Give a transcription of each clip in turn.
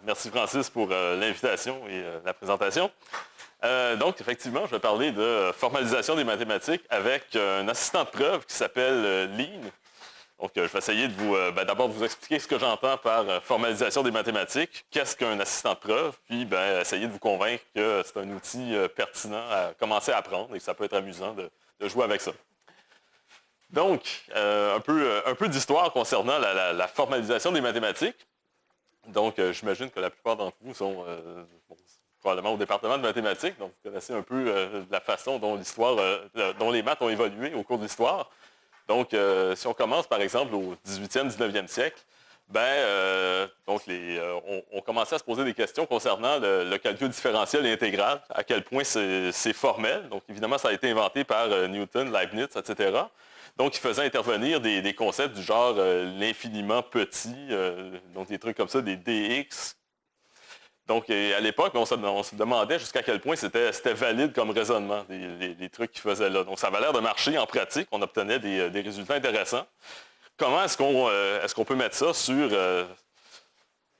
Merci Francis pour l'invitation et la présentation. Donc, effectivement, je vais parler de formalisation des mathématiques avec un assistant de preuve qui s'appelle Lean. Donc, je vais essayer de vous, d'abord vous expliquer ce que j'entends par formalisation des mathématiques, qu'est-ce qu'un assistant de preuve, puis essayer de vous convaincre que c'est un outil pertinent à commencer à apprendre et que ça peut être amusant de jouer avec ça. Donc, un peu d'histoire concernant la formalisation des mathématiques. Donc, j'imagine que la plupart d'entre vous sont probablement au département de mathématiques, donc vous connaissez un peu la façon dont dont les maths ont évolué au cours de l'histoire. Donc, si on commence par exemple au 18e, 19e siècle, on commençait à se poser des questions concernant le calcul différentiel et intégral, à quel point c'est formel. Donc, évidemment, ça a été inventé par Newton, Leibniz, etc. Donc, il faisait intervenir des concepts du genre l'infiniment petit, donc des trucs comme ça, des dx. Donc, à l'époque, on se demandait jusqu'à quel point c'était valide comme raisonnement, les trucs qu'il faisait là. Donc, ça avait l'air de marcher en pratique, on obtenait des résultats intéressants. Comment est-ce qu'on peut mettre ça sur...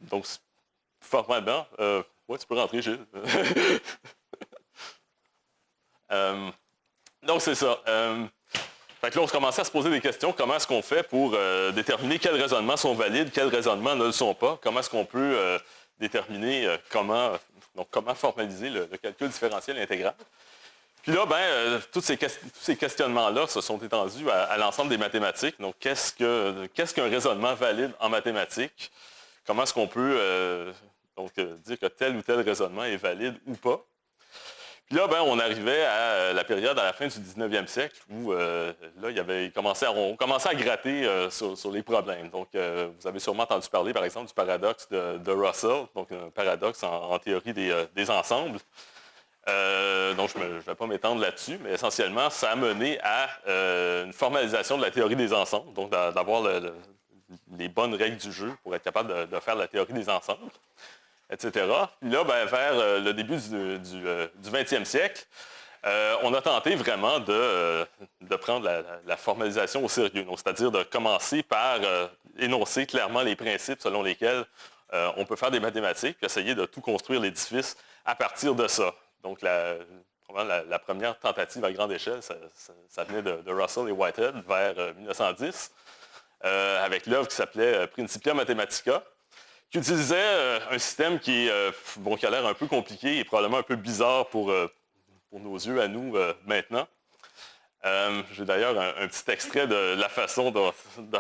donc, formellement... ouais, tu peux rentrer, Gilles. Donc, c'est ça. Fait que là, on commençait à se poser des questions. Comment est-ce qu'on fait pour déterminer quels raisonnements sont valides, quels raisonnements ne le sont pas? Comment est-ce qu'on peut déterminer comment formaliser le calcul différentiel intégral? Puis là, tous ces questionnements-là se sont étendus à l'ensemble des mathématiques. Donc, qu'est-ce qu'un raisonnement valide en mathématiques? Comment est-ce qu'on peut dire que tel ou tel raisonnement est valide ou pas? Puis là, on arrivait à la période à la fin du 19e siècle où là, on commençait à gratter sur les problèmes. Donc, vous avez sûrement entendu parler, par exemple, du paradoxe de Russell, donc un paradoxe en théorie des ensembles. Donc, je ne vais pas m'étendre là-dessus, mais essentiellement, ça a mené à une formalisation de la théorie des ensembles, donc d'avoir les bonnes règles du jeu pour être capable de faire la théorie des ensembles, etc. Puis là, vers le début du 20e siècle, on a tenté vraiment de prendre la formalisation au sérieux, c'est-à-dire de commencer par énoncer clairement les principes selon lesquels on peut faire des mathématiques, puis essayer de tout construire l'édifice à partir de ça. Donc, probablement la première tentative à grande échelle, ça venait de Russell et Whitehead vers 1910, avec l'œuvre qui s'appelait Principia Mathematica, qui utilisait un système qui a l'air un peu compliqué et probablement un peu bizarre pour nos yeux à nous maintenant. J'ai d'ailleurs un petit extrait de la façon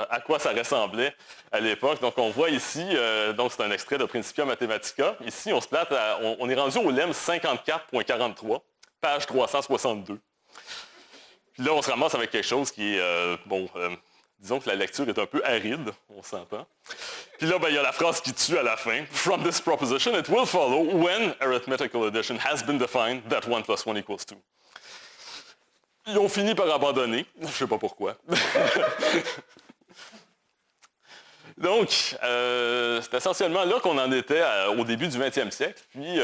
à quoi ça ressemblait à l'époque. Donc, on voit ici, c'est un extrait de Principia Mathematica. Ici, on est rendu au lemme 54.43, page 362. Puis là, on se ramasse avec quelque chose qui est, disons que la lecture est un peu aride, on s'entend. Puis là, il y a la phrase qui tue à la fin. From this proposition, it will follow when arithmetical addition has been defined that 1 plus 1 equals 2. Ils ont fini par abandonner. Je ne sais pas pourquoi. Donc, c'est essentiellement là qu'on en était au début du 20e siècle. Puis,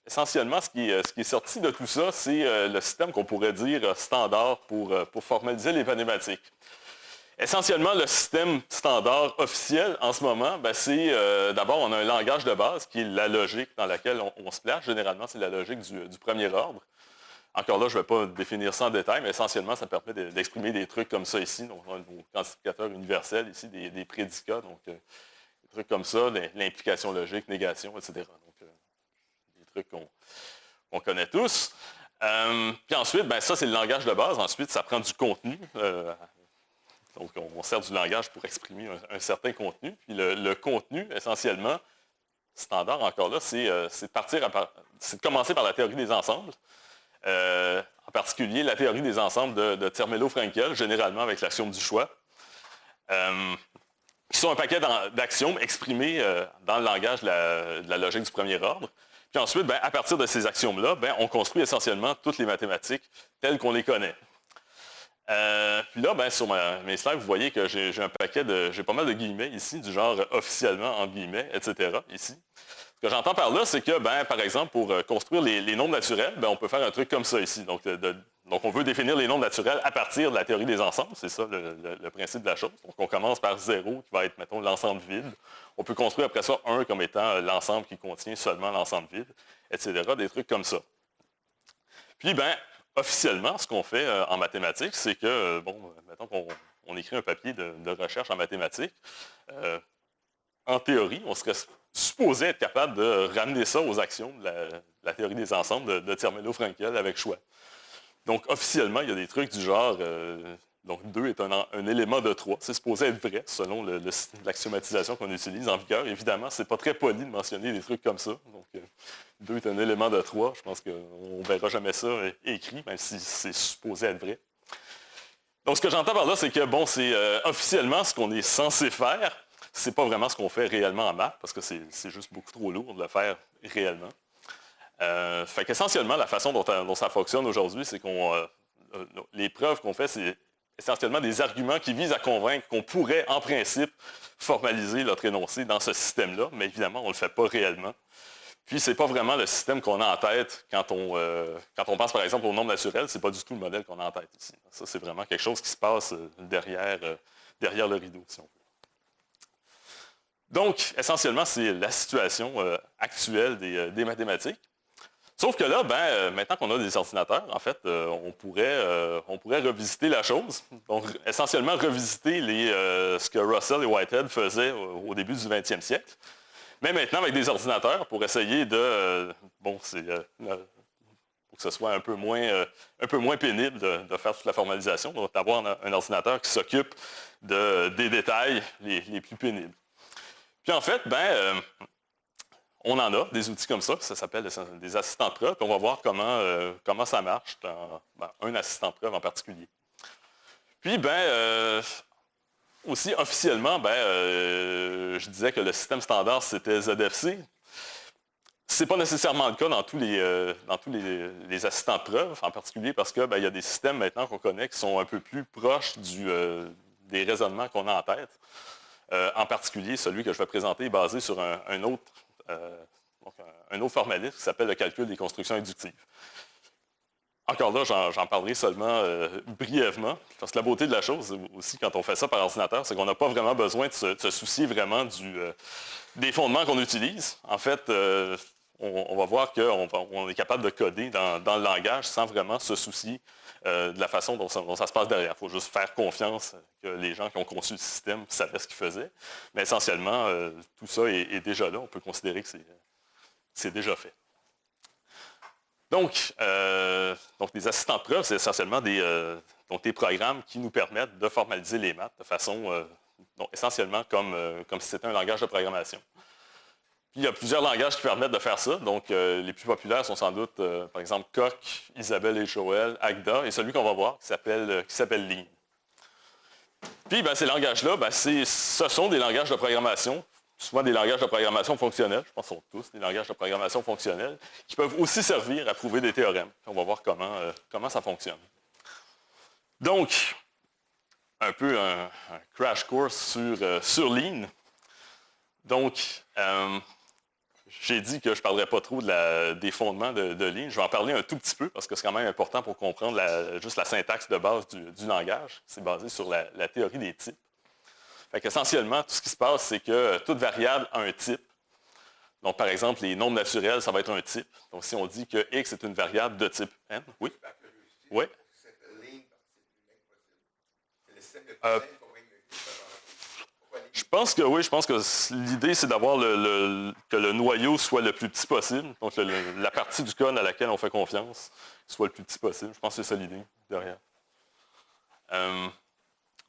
essentiellement, ce qui est sorti de tout ça, c'est le système qu'on pourrait dire standard pour formaliser les mathématiques. Essentiellement, le système standard officiel en ce moment, c'est d'abord, on a un langage de base qui est la logique dans laquelle on se place. Généralement, c'est la logique du premier ordre. Encore là, je ne vais pas définir ça en détail, mais essentiellement, ça permet d'exprimer des trucs comme ça ici. Donc, on a nos quantificateurs universels ici, des prédicats, donc des trucs comme ça, l'implication logique, négation, etc. Donc, des trucs qu'on connaît tous. Puis ensuite, ça, c'est le langage de base. Ensuite, ça prend du contenu. Donc, on sert du langage pour exprimer un certain contenu. Puis le contenu, essentiellement, standard encore là, c'est de commencer par la théorie des ensembles. En particulier la théorie des ensembles de Zermelo-Fraenkel, généralement avec l'axiome du choix, qui sont un paquet d'axiomes exprimés dans le langage de la logique du premier ordre. Puis ensuite, à partir de ces axiomes-là, on construit essentiellement toutes les mathématiques telles qu'on les connaît. Puis là, sur mes slides, vous voyez que j'ai pas mal de guillemets ici, du genre officiellement, en guillemets, etc. ici. Ce que j'entends par là, c'est que, par exemple, pour construire les nombres naturels, on peut faire un truc comme ça ici. Donc, Donc, on veut définir les nombres naturels à partir de la théorie des ensembles. C'est ça le principe de la chose. Donc, on commence par 0, qui va être, mettons, l'ensemble vide. On peut construire après ça 1 comme étant l'ensemble qui contient seulement l'ensemble vide, etc. Des trucs comme ça. Puis, officiellement, ce qu'on fait en mathématiques, c'est que, mettons qu'on écrit un papier de recherche en mathématiques, en théorie, on serait supposé être capable de ramener ça aux axiomes de la théorie des ensembles de Zermelo-Fraenkel avec choix. Donc, officiellement, il y a des trucs du genre, donc 2 est un élément de 3. C'est supposé être vrai, selon l'axiomatisation qu'on utilise en vigueur. Évidemment, c'est pas très poli de mentionner des trucs comme ça. Donc, 2 est un élément de 3. Je pense qu'on ne verra jamais ça écrit, même si c'est supposé être vrai. Donc, ce que j'entends par là, c'est que, c'est officiellement ce qu'on est censé faire. C'est pas vraiment ce qu'on fait réellement en maths, parce que c'est juste beaucoup trop lourd de le faire réellement. Fait qu'essentiellement, la façon dont ça fonctionne aujourd'hui, c'est les preuves qu'on fait, c'est essentiellement des arguments qui visent à convaincre qu'on pourrait, en principe, formaliser notre énoncé dans ce système-là, mais évidemment, on ne le fait pas réellement. Puis, ce n'est pas vraiment le système qu'on a en tête quand on pense, par exemple, au nombre naturel. Ce n'est pas du tout le modèle qu'on a en tête ici. Ça, c'est vraiment quelque chose qui se passe derrière le rideau, si on veut. Donc, essentiellement, c'est la situation actuelle des mathématiques. Sauf que là, maintenant qu'on a des ordinateurs, en fait, on pourrait revisiter la chose. Donc, essentiellement, revisiter ce que Russell et Whitehead faisaient au début du 20e siècle. Mais maintenant, avec des ordinateurs, pour essayer pour que ce soit un peu moins pénible de faire toute la formalisation, donc d'avoir un ordinateur qui s'occupe des détails les plus pénibles. Puis en fait, on en a des outils comme ça s'appelle des assistants de preuve, puis on va voir comment ça marche dans un assistant de preuve en particulier. Puis, aussi officiellement, je disais que le système standard, c'était ZFC. Ce n'est pas nécessairement le cas dans tous les assistants de preuve, en particulier parce que y a des systèmes maintenant qu'on connaît qui sont un peu plus proches des raisonnements qu'on a en tête. En particulier, celui que je vais présenter est basé sur un autre formalisme qui s'appelle le calcul des constructions inductives. Encore là, j'en parlerai seulement brièvement, parce que la beauté de la chose aussi, quand on fait ça par ordinateur, c'est qu'on n'a pas vraiment besoin de se soucier vraiment des fondements qu'on utilise. En fait, on va voir qu'on est capable de coder dans le langage sans vraiment se soucier de la façon dont ça se passe derrière. Il faut juste faire confiance que les gens qui ont conçu le système savaient ce qu'ils faisaient. Mais essentiellement, tout ça est déjà là. On peut considérer que c'est déjà fait. Donc, des assistants de preuve, c'est essentiellement des programmes qui nous permettent de formaliser les maths de façon essentiellement comme si c'était un langage de programmation. Puis, il y a plusieurs langages qui permettent de faire ça. Donc, les plus populaires sont sans doute, par exemple, Coq, Isabelle et Joël, Agda, et celui qu'on va voir qui s'appelle Lean. Puis, ces langages-là, ce sont des langages de programmation, souvent des langages de programmation fonctionnels, je pense qu'ils sont tous des langages de programmation fonctionnels, qui peuvent aussi servir à prouver des théorèmes. Puis on va voir comment ça fonctionne. Donc, un peu un crash course sur Lean. Donc, j'ai dit que je ne parlerais pas trop des fondements de Lean. Je vais en parler un tout petit peu parce que c'est quand même important pour comprendre juste la syntaxe de base du langage. C'est basé sur la théorie des types. Essentiellement, tout ce qui se passe, c'est que toute variable a un type. Donc, par exemple, les nombres naturels, ça va être un type. Donc, si on dit que x est une variable de type n, oui? Oui. Je pense que oui, je pense que l'idée, c'est d'avoir que le noyau soit le plus petit possible. Donc, la partie du code à laquelle on fait confiance soit le plus petit possible. Je pense que c'est ça l'idée derrière.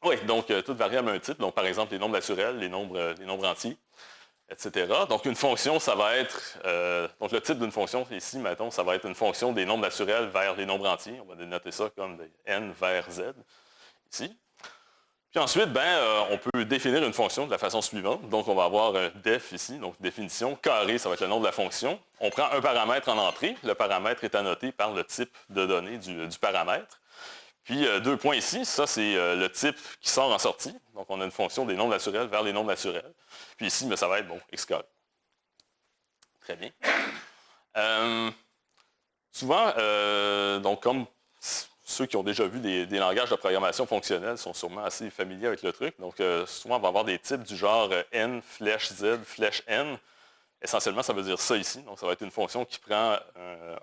Oui, donc toute variable a un type. Donc, par exemple, les nombres naturels, les nombres entiers, etc. Donc, une fonction, ça va être... donc, le type d'une fonction, ici, mettons, ça va être une fonction des nombres naturels vers les nombres entiers. On va dénoter ça comme des n vers z, ici. Puis ensuite, on peut définir une fonction de la façon suivante. Donc, on va avoir def ici, donc définition. Carré, ça va être le nom de la fonction. On prend un paramètre en entrée. Le paramètre est annoté par le type de données du paramètre. Puis, 2 points ici, ça, c'est le type qui sort en sortie. Donc, on a une fonction des nombres naturels vers les nombres naturels. Puis ici, ça va être, x carré. Très bien. Souvent, donc, comme ceux qui ont déjà vu des langages de programmation fonctionnelle sont sûrement assez familiers avec le truc. Donc, souvent, on va avoir des types du genre n, flèche z, flèche n. Essentiellement, ça veut dire ça ici. Donc, ça va être une fonction qui prend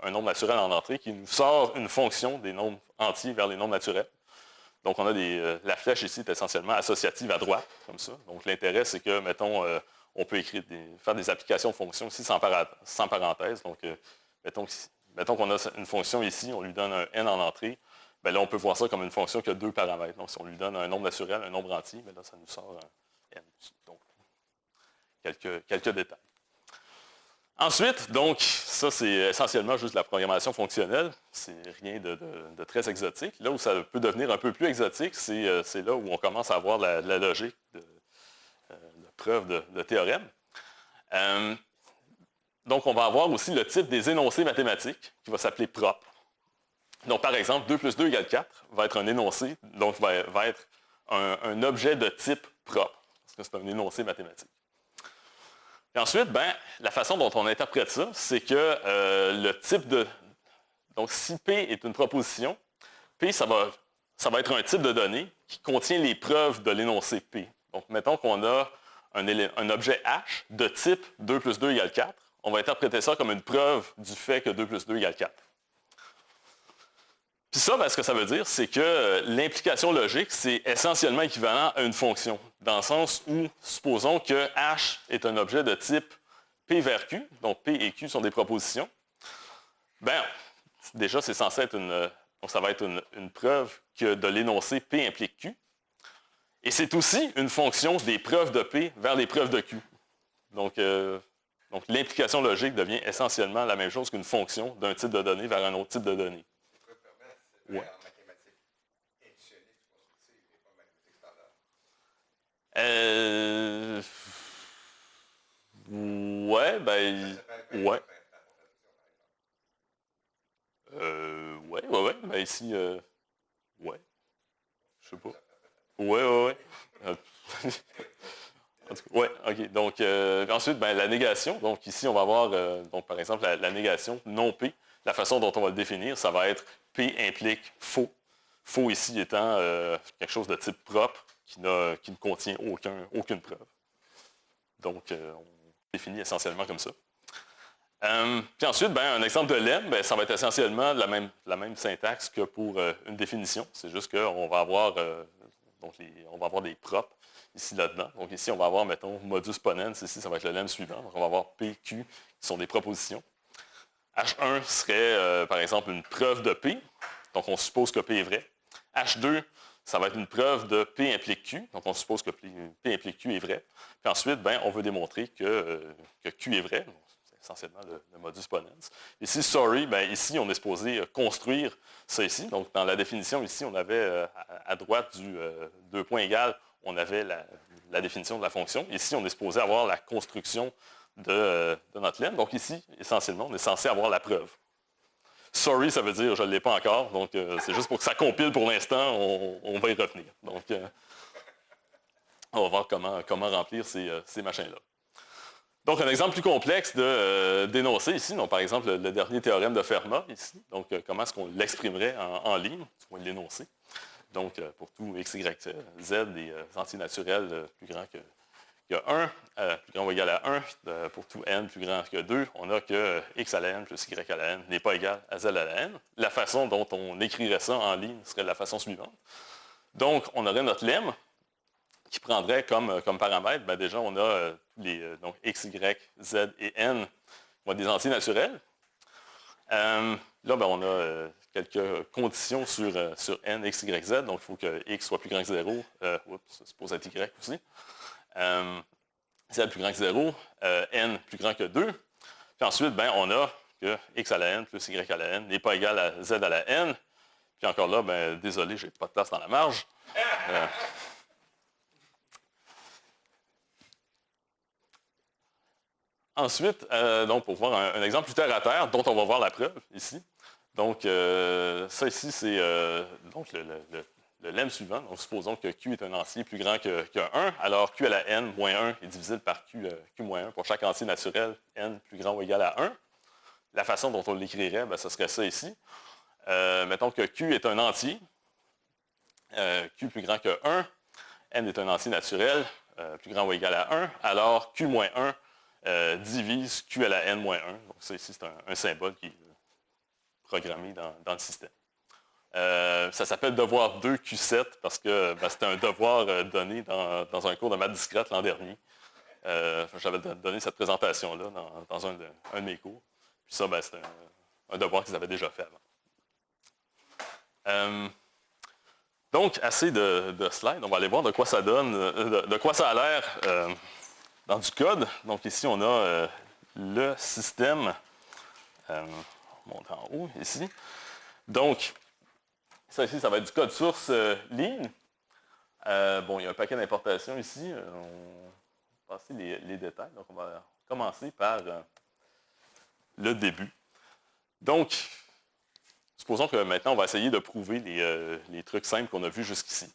un nombre naturel en entrée, qui nous sort une fonction des nombres entiers vers les nombres naturels. Donc, on a la flèche ici est essentiellement associative à droite, comme ça. Donc, l'intérêt, c'est que, mettons, on peut faire des applications de fonctions ici sans parenthèse. Donc, mettons qu'on a une fonction ici, on lui donne un n en entrée. Bien là, on peut voir ça comme une fonction qui a deux paramètres. Donc, si on lui donne un nombre naturel, un nombre entier, bien là, ça nous sort un n. Donc, quelques détails. Ensuite, donc, ça, c'est essentiellement juste la programmation fonctionnelle. C'est rien de très exotique. Là où ça peut devenir un peu plus exotique, c'est là où on commence à avoir la logique de preuve de théorème. Donc, on va avoir aussi le type des énoncés mathématiques qui va s'appeler propre. Donc, par exemple, 2 plus 2 égale 4 va être un énoncé, donc va être un objet de type propre, parce que c'est un énoncé mathématique. Et ensuite, la façon dont on interprète ça, c'est que le type de... Donc, si P est une proposition, P, ça va être un type de donnée qui contient les preuves de l'énoncé P. Donc, mettons qu'on a un objet H de type 2 plus 2 égale 4. On va interpréter ça comme une preuve du fait que 2 plus 2 égale 4. Puis ça, ce que ça veut dire, c'est que l'implication logique, c'est essentiellement équivalent à une fonction, dans le sens où, supposons que H est un objet de type P vers Q, donc P et Q sont des propositions, déjà, c'est censé être donc ça va être une preuve que de l'énoncé P implique Q, et c'est aussi une fonction des preuves de P vers les preuves de Q. Donc l'implication logique devient essentiellement la même chose qu'une fonction d'un type de données vers un autre type de données. Ouais. En mathématiques inductionnistes, constructives, et pas mathématiques standards. Ouais, ouais. Ouais, ici, ouais. Je sais pas. Ouais. En tout cas, ouais, OK. Donc, ensuite, la négation. Donc, ici, on va avoir, donc, par exemple, la négation non P. La façon dont on va le définir, ça va être P implique faux. Faux ici étant quelque chose de type propre qui ne contient aucune preuve. Donc, on définit essentiellement comme ça. Puis ensuite, un exemple de lemme, ça va être essentiellement la même syntaxe que pour une définition. C'est juste qu'on va avoir, on va avoir des propres ici là-dedans. Donc ici, on va avoir, mettons, modus ponens. Ici, ça va être le lemme suivant. Donc on va avoir P, Q, qui sont des propositions. H1 serait, par exemple, une preuve de P. Donc on suppose que P est vrai. H2, ça va être une preuve de P implique Q. Donc on suppose que P implique Q est vrai. Puis ensuite, on veut démontrer que Q est vrai. C'est essentiellement le modus ponens. Ici, sorry, ici, on est supposé construire ça ici. Donc dans la définition ici, on avait à droite du 2 points égal, on avait la définition de la fonction. Ici, on est supposé avoir la construction de notre lemme. Donc ici, essentiellement, on est censé avoir la preuve. Sorry, ça veut dire je ne l'ai pas encore. Donc c'est juste pour que ça compile pour l'instant, on va y revenir. Donc on va voir comment remplir ces machins-là. Donc un exemple plus complexe d'énoncer ici, donc par exemple le dernier théorème de Fermat ici. Donc comment est-ce qu'on l'exprimerait en ligne, on va l'énoncer. Donc pour tout x, y, z, des antinaturels plus grands que 1, plus grand ou égal à 1, pour tout n plus grand que 2, on a que x à la n plus y à la n n'est pas égal à z à la n. La façon dont on écrirait ça en ligne serait de la façon suivante. Donc, on aurait notre lemme qui prendrait comme paramètre, déjà, on a tous les donc x, y, z et n vont être des entiers naturels. Là, on a quelques conditions sur n, x, y, z. Donc, il faut que x soit plus grand que 0. Ça suppose être y aussi. Z plus grand que 0, n plus grand que 2. Puis ensuite, on a que x à la n plus y à la n n'est pas égal à z à la n. Puis encore là, désolé, je n'ai pas de place dans la marge. Ensuite, donc pour voir un exemple plus terre à terre, dont on va voir la preuve ici. Donc, ça ici, c'est donc le lemme suivant. Donc, supposons que Q est un entier plus grand que 1, alors Q à la n moins 1 est divisible par Q moins 1 pour chaque entier naturel n plus grand ou égal à 1. La façon dont on l'écrirait, ce serait ça ici. Mettons que Q est un entier, Q plus grand que 1, N est un entier naturel, plus grand ou égal à 1, alors Q moins 1 divise Q à la N moins 1. Donc ça ici, c'est un symbole qui est programmé dans le système. Ça s'appelle devoir 2 Q7 parce que c'était un devoir donné dans un cours de maths discrète l'an dernier. J'avais donné cette présentation-là dans un de mes cours. Puis ça, c'est un devoir qu'ils avaient déjà fait avant. Donc, assez de slides. On va aller voir de quoi ça donne, de quoi ça a l'air dans du code. Donc ici, on a le système. On monte en haut ici. Donc, ça ici, ça va être du code source Lean. Bon, il y a un paquet d'importations ici. On va passer les détails. Donc, on va commencer par le début. Donc, supposons que maintenant, on va essayer de prouver les trucs simples qu'on a vus jusqu'ici.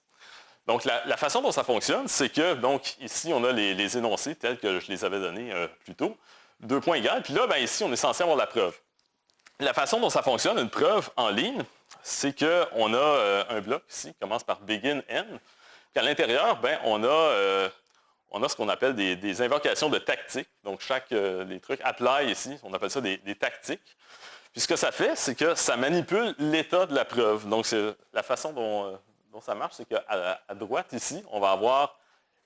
Donc, la façon dont ça fonctionne, c'est que, donc, ici, on a les énoncés tels que je les avais donnés plus tôt. 2 points égales. Puis là, ici, on est censé avoir la preuve. La façon dont ça fonctionne, une preuve en ligne, c'est qu'on a un bloc ici qui commence par begin n. Puis à l'intérieur, on a ce qu'on appelle des invocations de tactiques. Donc, les trucs apply ici, on appelle ça des tactiques. Puis ce que ça fait, c'est que ça manipule l'état de la preuve. Donc, la façon dont ça marche, c'est qu'à droite ici, on va avoir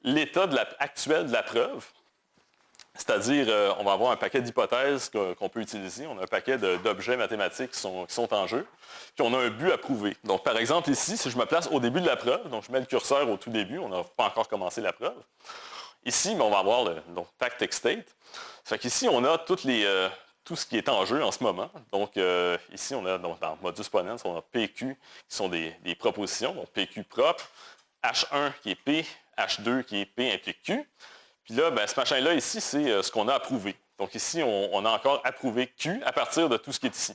l'état actuel de la preuve. C'est-à-dire, on va avoir un paquet d'hypothèses qu'on peut utiliser. On a un paquet d'objets mathématiques qui sont en jeu. Puis on a un but à prouver. Donc, par exemple, ici, si je me place au début de la preuve, donc je mets le curseur au tout début, on n'a pas encore commencé la preuve. Ici, on va avoir le tactic state. Ça fait qu'ici, on a tout ce qui est en jeu en ce moment. Donc, ici, on a dans modus ponens, on a PQ qui sont des propositions. Donc, PQ propre, H1 qui est P, H2 qui est P implique Q. Puis là, ce machin-là, ici, c'est ce qu'on a approuvé. Donc ici, on a encore approuvé Q à partir de tout ce qui est ici.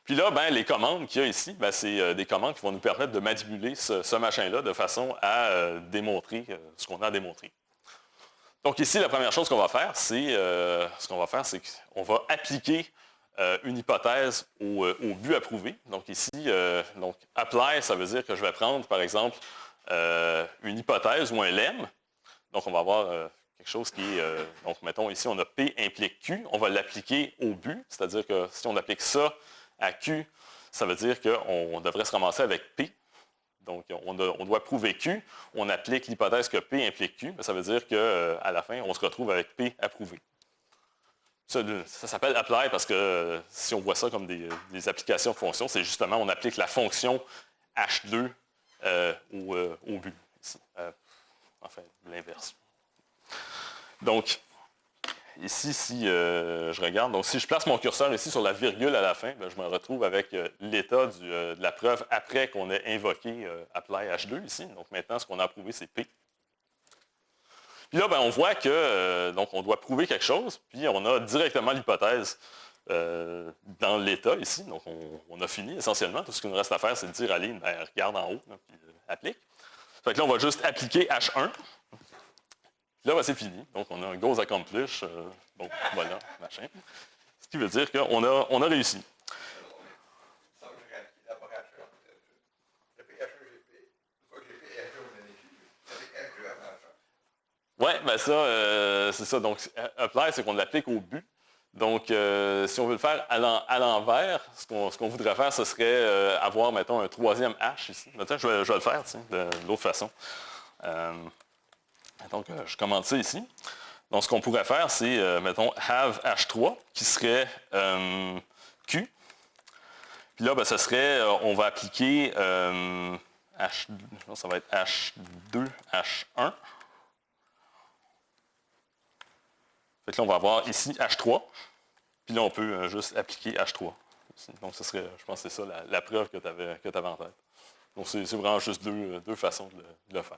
Puis là, les commandes qu'il y a ici, c'est des commandes qui vont nous permettre de manipuler ce machin-là de façon à démontrer ce qu'on a à démontrer. Donc ici, la première chose qu'on va faire, c'est qu'on va appliquer une hypothèse au but approuvé. Donc ici, apply, ça veut dire que je vais prendre, par exemple, une hypothèse ou un lemme. Donc, on va avoir quelque chose qui est... donc, mettons, ici, on a P implique Q. On va l'appliquer au but. C'est-à-dire que si on applique ça à Q, ça veut dire qu'on devrait se ramasser avec P. Donc, on doit prouver Q. On applique l'hypothèse que P implique Q. Ça veut dire qu'à la fin, on se retrouve avec P approuvé. Ça s'appelle apply parce que si on voit ça comme des applications de fonctions, c'est justement, on applique la fonction H2 au but. Ici. Enfin, l'inverse. Donc, ici, si je regarde, donc si je place mon curseur ici sur la virgule à la fin, je me retrouve avec l'état de la preuve après qu'on ait invoqué apply H2 ici. Donc maintenant, ce qu'on a approuvé, c'est P. Puis là, on voit que donc on doit prouver quelque chose, puis on a directement l'hypothèse dans l'état ici. Donc on a fini essentiellement. Tout ce qu'il nous reste à faire, c'est de dire à Lean, regarde en haut, là, puis applique. Fait que là, on va juste appliquer H1. Puis là, c'est fini. Donc, on a un goals accomplish. Donc, voilà, machin. Ce qui veut dire qu'on a réussi. Oui, c'est ça. Donc, apply, c'est qu'on l'applique au but. Donc, si on veut le faire à l'envers, ce qu'on voudrait faire, ce serait avoir, mettons, un troisième H ici. Maintenant, je vais le faire de l'autre façon. Mettons que je commande ça ici. Donc, ce qu'on pourrait faire, c'est, mettons, have H3, qui serait Q. Puis là, ce serait, on va appliquer ça va être H2, H1. Fait que là, on va avoir ici H3. Puis là, on peut juste appliquer H3. Donc, ce serait, je pense que c'est ça la preuve que tu avais en tête. Donc, c'est vraiment juste deux façons de le faire.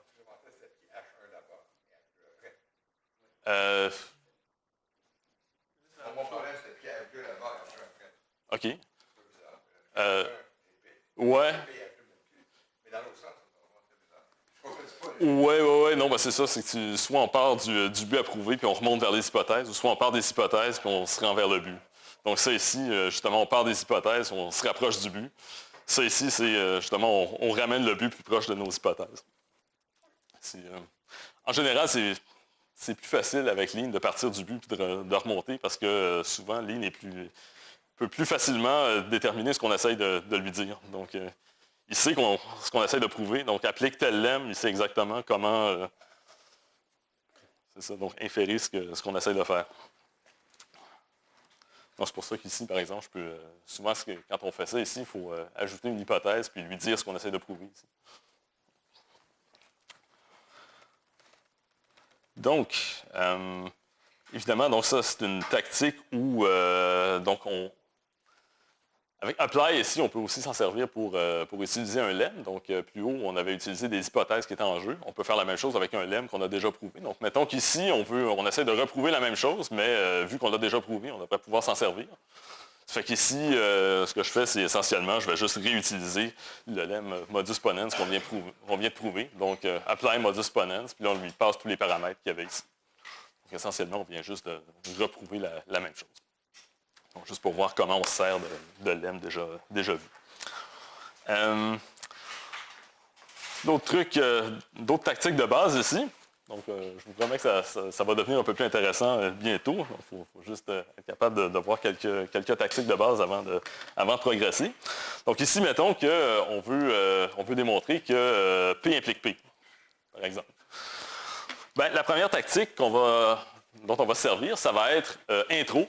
OK. Ouais. Ouais, non, c'est ça, c'est que soit on part du but approuvé, puis on remonte vers les hypothèses, ou soit on part des hypothèses, puis on se rend vers le but. Donc ça ici, justement, on part des hypothèses, on se rapproche du but. Ça ici, c'est justement, on ramène le but plus proche de nos hypothèses. En général, c'est plus facile avec Lean de partir du but et de remonter parce que souvent, Lean peut plus facilement déterminer ce qu'on essaye de lui dire. Donc, il sait ce qu'on essaye de prouver. Donc, applique tel lemme, il sait exactement comment c'est ça, donc inférer ce qu'on essaye de faire. Donc, c'est pour ça qu'ici, par exemple, souvent, quand on fait ça ici, il faut ajouter une hypothèse puis lui dire ce qu'on essaie de prouver ici. Donc, évidemment, donc ça, c'est une tactique où, avec apply ici, on peut aussi s'en servir pour utiliser un lemme. Donc, plus haut, on avait utilisé des hypothèses qui étaient en jeu. On peut faire la même chose avec un lemme qu'on a déjà prouvé. Donc, mettons qu'ici, on essaie de reprouver la même chose, mais vu qu'on l'a déjà prouvé, on devrait pouvoir s'en servir. Ça fait qu'ici, ce que je fais, c'est essentiellement, je vais juste réutiliser le lemme modus ponens qu'on vient de prouver. Donc, apply modus ponens, puis là, on lui passe tous les paramètres qu'il y avait ici. Donc, essentiellement, on vient juste de reprouver la même chose. Donc, juste pour voir comment on se sert de lemme déjà vu. D'autres trucs, d'autres tactiques de base ici. Donc, je vous promets que ça va devenir un peu plus intéressant bientôt. Il faut juste être capable de voir quelques tactiques de base avant de progresser. Donc, ici, mettons qu'on veut démontrer que P implique P, par exemple. Bien, la première tactique dont on va se servir, ça va être intro,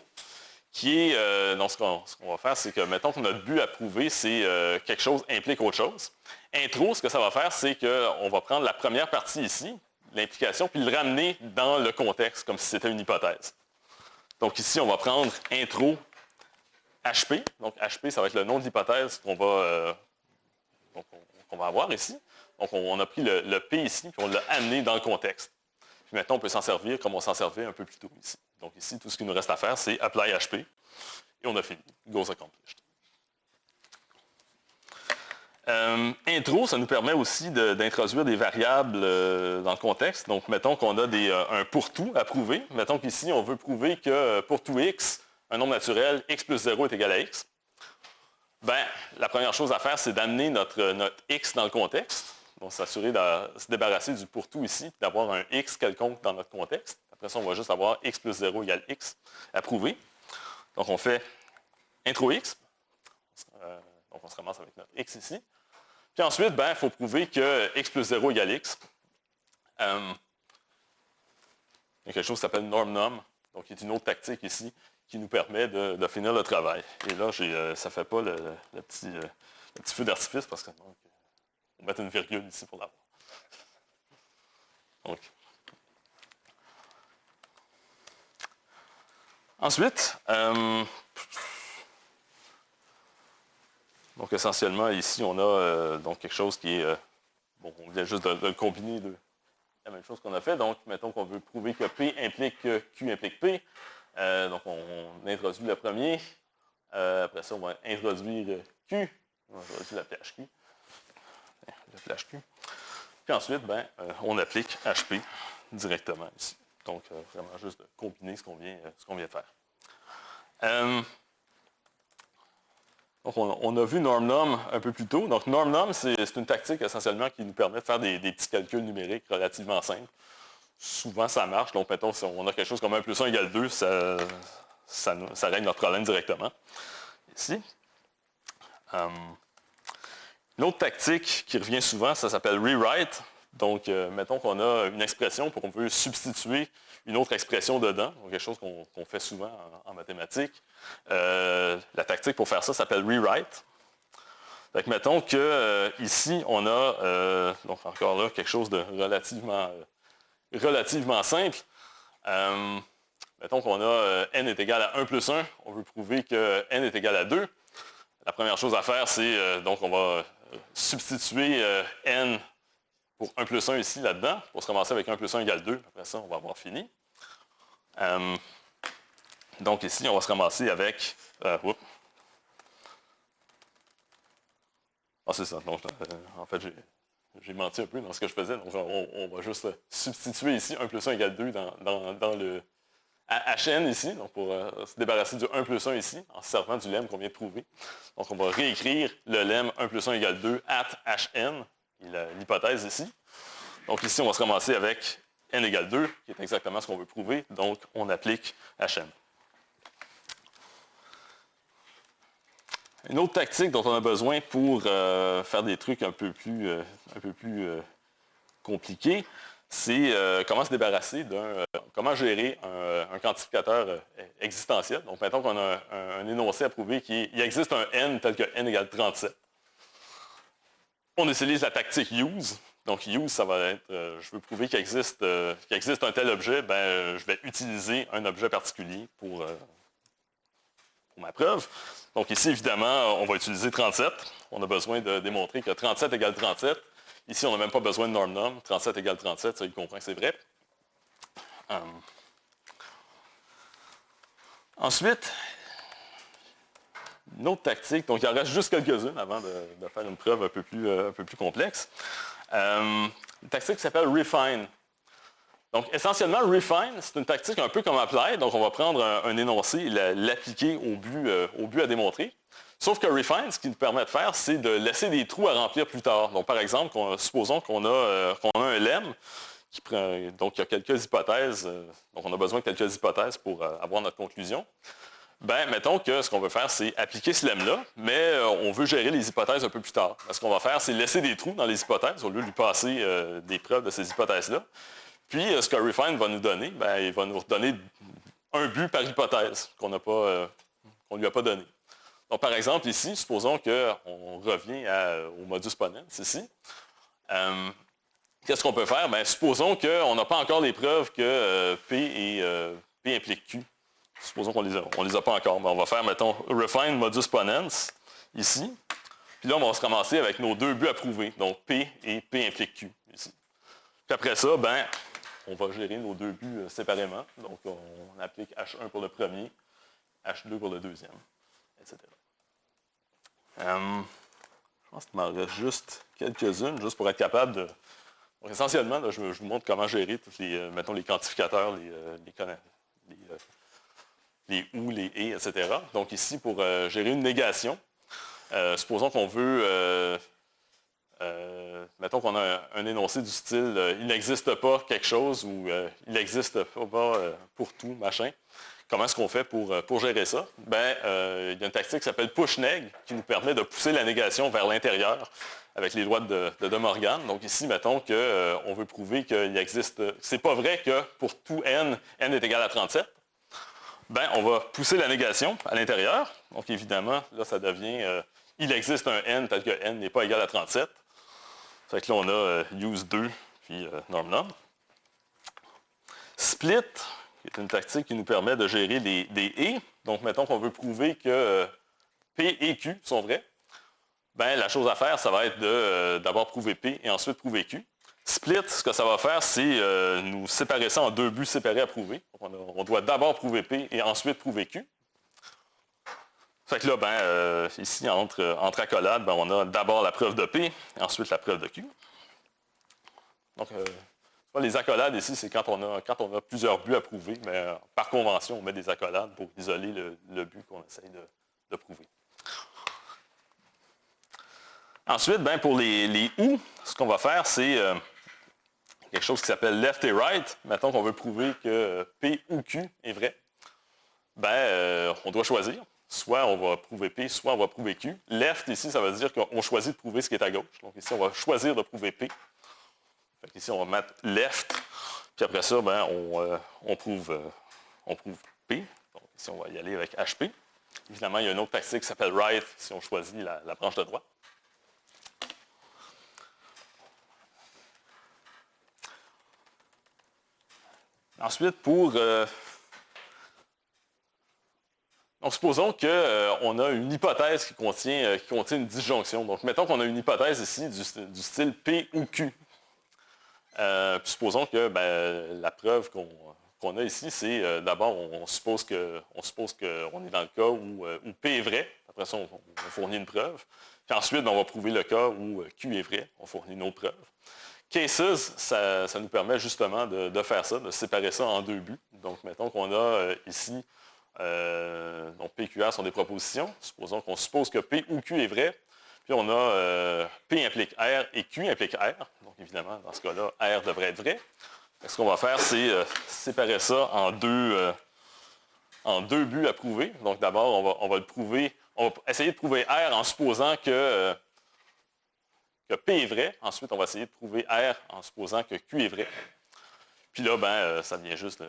qui est, donc ce qu'on va faire, c'est que, mettons que notre but à prouver, c'est quelque chose implique autre chose. Intro, ce que ça va faire, c'est qu'on va prendre la première partie ici, l'implication, puis le ramener dans le contexte, comme si c'était une hypothèse. Donc ici, on va prendre intro HP. Donc HP, ça va être le nom de l'hypothèse qu'on va avoir ici. Donc on a pris le P ici, puis on l'a amené dans le contexte. Puis maintenant, on peut s'en servir comme on s'en servait un peu plus tôt ici. Donc ici, tout ce qu'il nous reste à faire, c'est apply HP. Et on a fini. Goals accomplished. Intro, ça nous permet aussi d'introduire des variables dans le contexte. Donc, mettons qu'on a un pour tout à prouver. Mettons qu'ici, on veut prouver que pour tout x, un nombre naturel, x plus 0 est égal à x. Bien, la première chose à faire, c'est d'amener notre x dans le contexte. Donc, s'assurer de se débarrasser du pour tout ici, d'avoir un x quelconque dans notre contexte. Après ça, on va juste avoir x plus 0 égale x à prouver. Donc, on fait intro x. Donc, on se ramasse avec notre x ici. Puis ensuite, il faut prouver que x plus 0 égale x. Il y a quelque chose qui s'appelle norm-num, donc qui est une autre tactique ici qui nous permet de finir le travail. Et là, ça ne fait pas le petit feu d'artifice parce que on va mettre une virgule ici pour l'avoir. Donc. Ensuite, donc essentiellement, ici, on a donc quelque chose qui est... on vient juste de le combiner de la même chose qu'on a fait. Donc, mettons qu'on veut prouver que P implique que Q implique P. Donc, on introduit le premier. Après ça, on va introduire Q. On va introduire la PHQ. Le PHQ. Puis ensuite, on applique HP directement ici. Donc, vraiment juste de combiner ce qu'on vient de faire. Donc, on a vu norm-num un peu plus tôt. Donc, norm-num, c'est une tactique essentiellement qui nous permet de faire des petits calculs numériques relativement simples. Souvent, ça marche. Donc, mettons, si on a quelque chose comme 1 plus 1 égale 2, ça règle notre problème directement. Ici. Une autre tactique qui revient souvent, ça s'appelle rewrite. Donc, mettons qu'on a une expression pour qu'on veut substituer une autre expression dedans, donc quelque chose qu'on fait souvent en mathématiques. La tactique pour faire ça s'appelle rewrite. Donc, mettons qu'ici, on a, donc encore là, quelque chose de relativement simple. Mettons qu'on a n est égal à 1 plus 1. On veut prouver que n est égal à 2. La première chose à faire, c'est, donc on va substituer n pour 1 plus 1 ici, là-dedans, pour se ramasser avec 1 plus 1 égale 2. Après ça, on va avoir fini. Donc ici, on va se ramasser avec... c'est ça. Donc, en fait, j'ai menti un peu dans ce que je faisais. Donc, on va juste substituer ici 1 plus 1 égale 2 à hn ici, donc pour se débarrasser du 1 plus 1 ici, en se servant du lemme qu'on vient de trouver. Donc on va réécrire le lemme 1 plus 1 égale 2 at hn, l'hypothèse ici. Donc ici, on va se ramasser avec n égale 2, qui est exactement ce qu'on veut prouver, donc on applique hn. Une autre tactique dont on a besoin pour faire des trucs un peu plus compliqués, c'est comment se débarrasser comment gérer un quantificateur existentiel. Donc, mettons qu'on a un énoncé à prouver qu'il existe un n tel que n égale 37. On utilise la tactique use. Donc, use, ça va être, je veux prouver qu'il existe un tel objet, je vais utiliser un objet particulier pour ma preuve. Donc ici, évidemment, on va utiliser 37. On a besoin de démontrer que 37 égale 37. Ici, on n'a même pas besoin de norm num. 37 égale 37, ça, il comprend que c'est vrai. Ensuite, une autre tactique. Donc, il en reste juste quelques-unes avant de faire une preuve un peu plus complexe. Une tactique qui s'appelle refine. Donc, essentiellement, refine, c'est une tactique un peu comme apply. Donc, on va prendre un énoncé et l'appliquer au but à démontrer. Sauf que refine, ce qu'il nous permet de faire, c'est de laisser des trous à remplir plus tard. Donc, par exemple, supposons qu'on a un lemme donc il y a quelques hypothèses. Donc, on a besoin de quelques hypothèses pour avoir notre conclusion. Mettons que ce qu'on veut faire, c'est appliquer ce lemme-là, mais on veut gérer les hypothèses un peu plus tard. Ce qu'on va faire, c'est laisser des trous dans les hypothèses au lieu de lui passer des preuves de ces hypothèses-là. Puis, ce que refine va nous donner, il va nous donner un but par hypothèse qu'on ne lui a pas donné. Donc, par exemple, ici, supposons qu'on revient au modus ponens ici. Qu'est-ce qu'on peut faire? Supposons qu'on n'a pas encore les preuves que P implique Q. Supposons qu'on les a pas encore. On va faire, mettons, refine modus ponens ici. Puis là, on va se ramasser avec nos deux buts à prouver. Donc, P et P implique Q ici. Puis après ça, on va gérer nos deux buts séparément. Donc, on applique H1 pour le premier, H2 pour le deuxième, etc. Je pense qu'il m'en reste juste quelques-unes, juste pour être capable de... Donc, essentiellement, là, je vous montre comment gérer tous mettons, les quantificateurs, les ou, les et, etc. Donc, ici, pour gérer une négation, supposons qu'on veut... mettons qu'on a un énoncé du style il n'existe pas quelque chose ou il n'existe pas pour tout, machin. Comment est-ce qu'on fait pour gérer ça? Il y a une tactique qui s'appelle push-neg qui nous permet de pousser la négation vers l'intérieur avec les lois de De Morgan. Donc ici, mettons qu'on veut prouver qu'il existe... C'est pas vrai que pour tout n est égal à 37. On va pousser la négation à l'intérieur. Donc évidemment, là, ça devient... il existe un n tel que n n'est pas égal à 37. Fait que là, on a use 2, puis norm num. Split, qui est une tactique qui nous permet de gérer des et. Donc, mettons qu'on veut prouver que P et Q sont vrais. La chose à faire, ça va être d'abord prouver P et ensuite prouver Q. Split, ce que ça va faire, c'est nous séparer ça en deux buts séparés à prouver. Donc, on doit d'abord prouver P et ensuite prouver Q. Fait que là, ici, entre accolades, on a d'abord la preuve de P et ensuite la preuve de Q. Donc, les accolades ici, c'est quand on a plusieurs buts à prouver, mais par convention, on met des accolades pour isoler le but qu'on essaye de prouver. Ensuite, pour les ou, ce qu'on va faire, c'est quelque chose qui s'appelle left et right. Mettons qu'on veut prouver que P ou Q est vrai. On doit choisir. Soit on va prouver P, soit on va prouver Q. Left, ici, ça veut dire qu'on choisit de prouver ce qui est à gauche. Donc ici, on va choisir de prouver P. Fait ici, on va mettre left. Puis après ça, on prouve P. Donc ici, on va y aller avec HP. Évidemment, il y a une autre tactique qui s'appelle right, si on choisit la branche de droite. Ensuite, donc, supposons qu'on a une hypothèse qui contient une disjonction. Donc, mettons qu'on a une hypothèse ici du style P ou Q. Puis supposons que la preuve qu'on a ici, c'est d'abord, on suppose qu'on est dans le cas où P est vrai. Après ça, on fournit une preuve. Puis ensuite, on va prouver le cas où Q est vrai. On fournit une autre preuve. Cases, ça nous permet justement de faire ça, de séparer ça en deux buts. Donc, mettons qu'on a ici, donc PQR sont des propositions. Supposons qu'on suppose que P ou Q est vrai. Puis on a P implique R et Q implique R. Donc, évidemment, dans ce cas-là, R devrait être vrai. Ce qu'on va faire, c'est séparer ça en deux buts à prouver. Donc, d'abord, on va le prouver. On va essayer de prouver R en supposant que P est vrai. Ensuite, on va essayer de prouver R en supposant que Q est vrai. Puis là, ben, ça vient juste...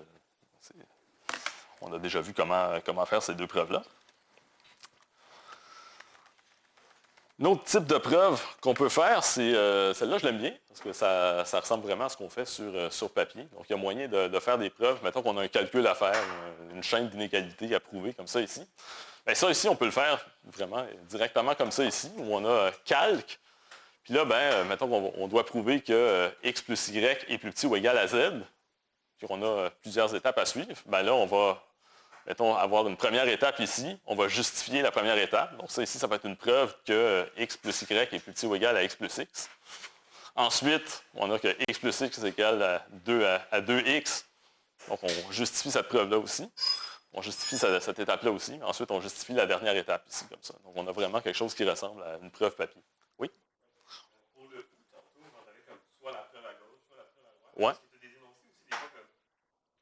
on a déjà vu comment faire ces deux preuves-là. Un autre type de preuve qu'on peut faire, c'est celle-là, je l'aime bien, parce que ça ressemble vraiment à ce qu'on fait sur papier. Donc, il y a moyen de faire des preuves. Mettons qu'on a un calcul à faire, une chaîne d'inégalités à prouver, comme ça ici. Bien, ça ici, on peut le faire vraiment directement comme ça ici, où on a calque. Puis là, ben, mettons qu'on doit prouver que x plus y est plus petit ou égal à z, puis qu'on a plusieurs étapes à suivre. Bien là, on va, mettons, avoir une première étape ici. On va justifier la première étape. Donc ça ici, ça va être une preuve que x plus y est plus petit ou égal à x plus x. Ensuite, on a que x plus x est égal à 2x. Donc on justifie cette preuve-là aussi. On justifie cette étape-là aussi. Ensuite, on justifie la dernière étape ici, comme ça. Donc on a vraiment quelque chose qui ressemble à une preuve papier. Oui? Pour le ou, tantôt, on avait comme soit la preuve à gauche, soit la preuve à droite. Ouais. Parce que tu as des énoncés aussi, des fois, comme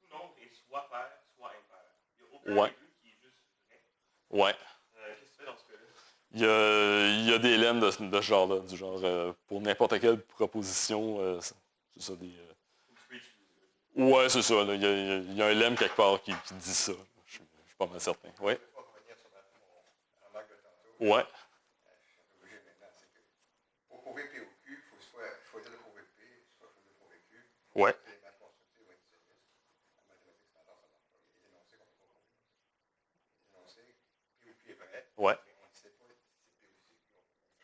tout nombre est soit pair, soit impair. Il n'y a aucun Ouais. des deux qui est juste vrai. Ouais. Qu'est-ce que tu fais dans ce cas-là? Il y a des lemmes de ce genre-là, du genre, pour n'importe quelle proposition, c'est ça, des... Ou tu peux utiliser. Ouais, c'est ça, là. Il y a un lemme quelque part qui dit ça. Je suis pas mal certain. Ouais. Je ne vais pas revenir sur la remarque de tantôt. Ouais. Je suis obligé maintenant. C'est que pour prouver P ou Q, il faut soit choisir de prouver P, soit choisir de prouver Q. Ouais. Les maths constructives ou individualistes. En mathématiques standard, ça marche pas. Il y a des énoncés qu'on ne peut pas prouver. Les énoncés, P ou Q est vrai. Ouais. Mais on ne sait pas si P ou si Q.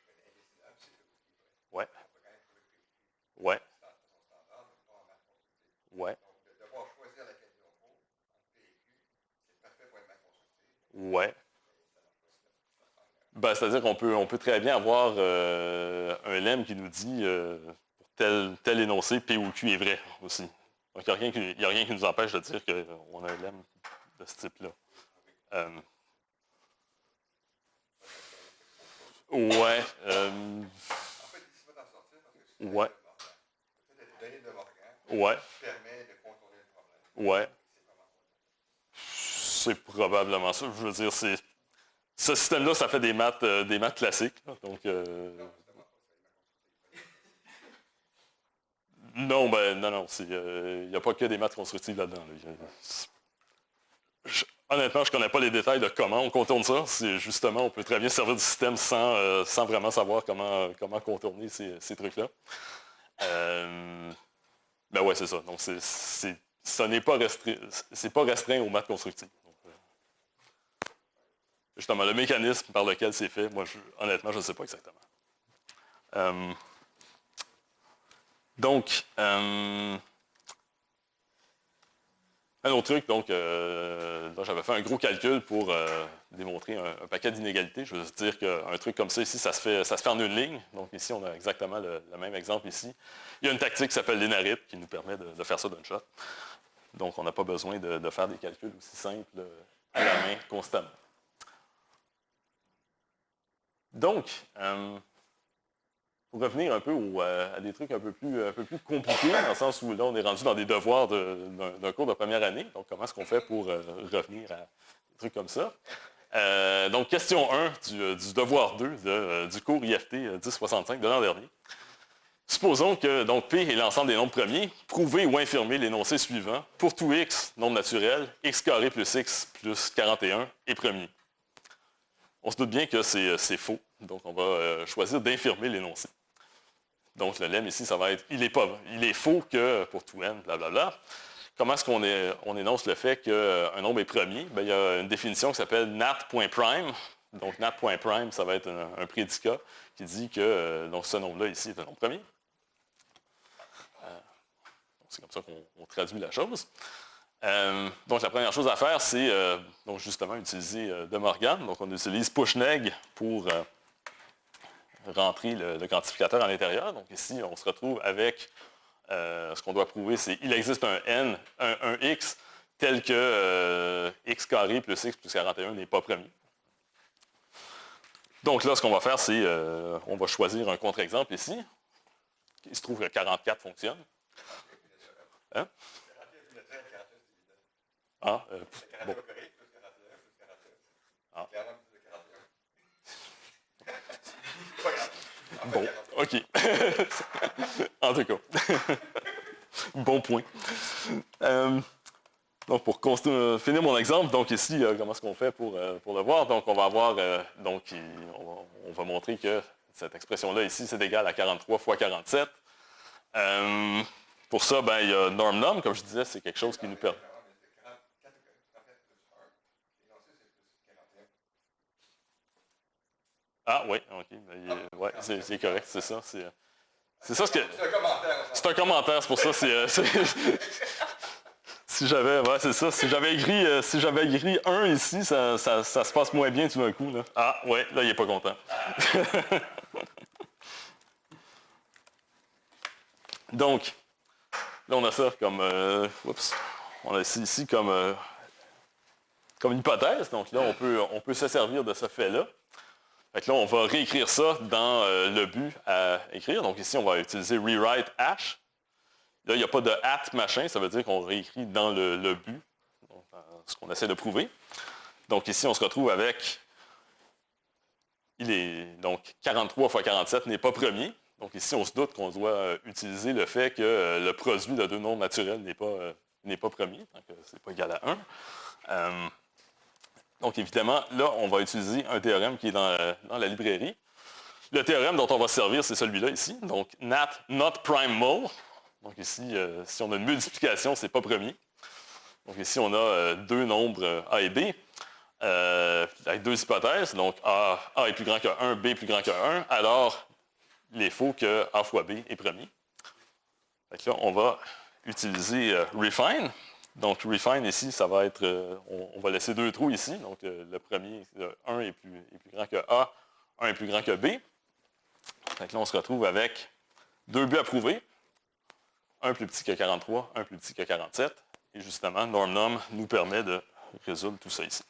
On fait indécidable si P ou Q est vrai. Ouais. On peut quand même prouver P ou Q. Ouais. De façon standard, mais pas en maths constructives. Ouais. Donc, de devoir choisir laquelle il faut entre P et Q, c'est parfait pour une maths constructive. Ouais. Ben, c'est-à-dire qu'on peut très bien avoir un lemme qui nous dit pour tel énoncé, P ou Q est vrai aussi. Donc, il n'y a rien qui nous empêche de dire qu'on a un lemme de ce type-là. Ouais. En fait, ici, va t'en sortir parce que c'est Ouais. le fait d'être donné de Morgan Ouais. permet de contourner le problème. Ouais. C'est vraiment C'est probablement ça. Je veux dire, ce système-là, ça fait des maths classiques. Là. Donc, non, il n'y a pas que des maths constructives là-dedans. Là. Honnêtement, je ne connais pas les détails de comment on contourne ça. C'est justement, on peut très bien servir du système sans vraiment savoir comment contourner ces trucs-là. Ben ouais, c'est ça. Donc, ça n'est pas restreint, c'est pas restreint aux maths constructives. Donc, justement, le mécanisme par lequel c'est fait, moi, honnêtement, je ne sais pas exactement. Donc, un autre truc, donc, là, j'avais fait un gros calcul pour démontrer un paquet d'inégalités. Je veux dire qu'un truc comme ça ici, ça se fait en une ligne. Donc ici, on a exactement le même exemple ici. Il y a une tactique qui s'appelle l'ENARIT qui nous permet de faire ça d'un shot. Donc, on n'a pas besoin de faire des calculs aussi simples à la main constamment. Donc, pour revenir un peu à des trucs un peu plus compliqués, dans le sens où là, on est rendu dans des devoirs d'un cours de première année. Donc, comment est-ce qu'on fait pour revenir à des trucs comme ça? Donc, question 1 du devoir 2 du cours IFT 1065 de l'an dernier. Supposons que donc, P est l'ensemble des nombres premiers. Prouvez ou infirmez l'énoncé suivant. Pour tout x, nombre naturel, x carré plus x plus 41 est premier. On se doute bien que c'est faux. Donc, on va choisir d'infirmer l'énoncé. Donc, le lemme ici, ça va être il est faux que pour tout n, blablabla. Comment est-ce qu'on énonce le fait qu'un nombre est premier? Bien, il y a une définition qui s'appelle nat.prime. Donc, nat.prime, ça va être un prédicat qui dit que donc, ce nombre-là ici est un nombre premier. C'est comme ça qu'on traduit la chose. Donc, la première chose à faire, c'est donc justement utiliser De Morgan. Donc, on utilise pushneg pour rentrer le quantificateur à l'intérieur. Donc ici, on se retrouve avec ce qu'on doit prouver, c'est qu'il existe un n, un x, tel que x carré plus x plus 41 n'est pas premier. Donc là, ce qu'on va faire, c'est on va choisir un contre-exemple ici. Il se trouve que 44 fonctionne. Hein? Ah, bon. Ah. Bon, OK. En tout cas. Bon point. Donc, pour finir mon exemple, donc ici, comment est-ce qu'on fait pour le voir? Donc, on va avoir, on va montrer que cette expression-là ici, c'est égal à 43 fois 47. Pour ça, ben, il y a norm-nom, comme je disais, c'est quelque chose qui nous permet. Ah oui, OK. Ouais, c'est correct, c'est ça. C'est ça ce que. C'est un commentaire, c'est pour ça. Si j'avais, ouais, c'est ça. Si j'avais écrit 1 ici, ça se passe moins bien tout d'un coup. Là. Ah, ouais, là, il n'est pas content. Donc, là, on a ça comme. On a ici comme une hypothèse. Donc là, on peut se servir de ce fait-là. Fait que là, on va réécrire ça dans le but à écrire. Donc ici, on va utiliser rewrite hash. Là, il n'y a pas de at machin, ça veut dire qu'on réécrit dans le but, donc, ce qu'on essaie de prouver. Donc ici, on se retrouve avec, donc 43 fois 47 n'est pas premier. Donc ici, on se doute qu'on doit utiliser le fait que le produit de deux nombres naturels n'est pas premier, donc c'est pas égal à 1. Donc évidemment, là, on va utiliser un théorème qui est dans la librairie. Le théorème dont on va se servir, c'est celui-là ici, donc nat not prime mole. Donc ici, si on a une multiplication, ce n'est pas premier. Donc ici, on a deux nombres A et B, avec deux hypothèses. Donc A est plus grand que 1, B est plus grand que 1. Alors, il est faux que A fois B est premier. Fait que là, on va utiliser refine. Donc refine ici, ça va être, on va laisser deux trous ici. Donc le premier, 1 est plus grand que A, 1 est plus grand que B. Fait que là, on se retrouve avec deux buts à prouver. Un plus petit que 43, un plus petit que 47. Et justement, norm-nom nous permet de résoudre tout ça ici.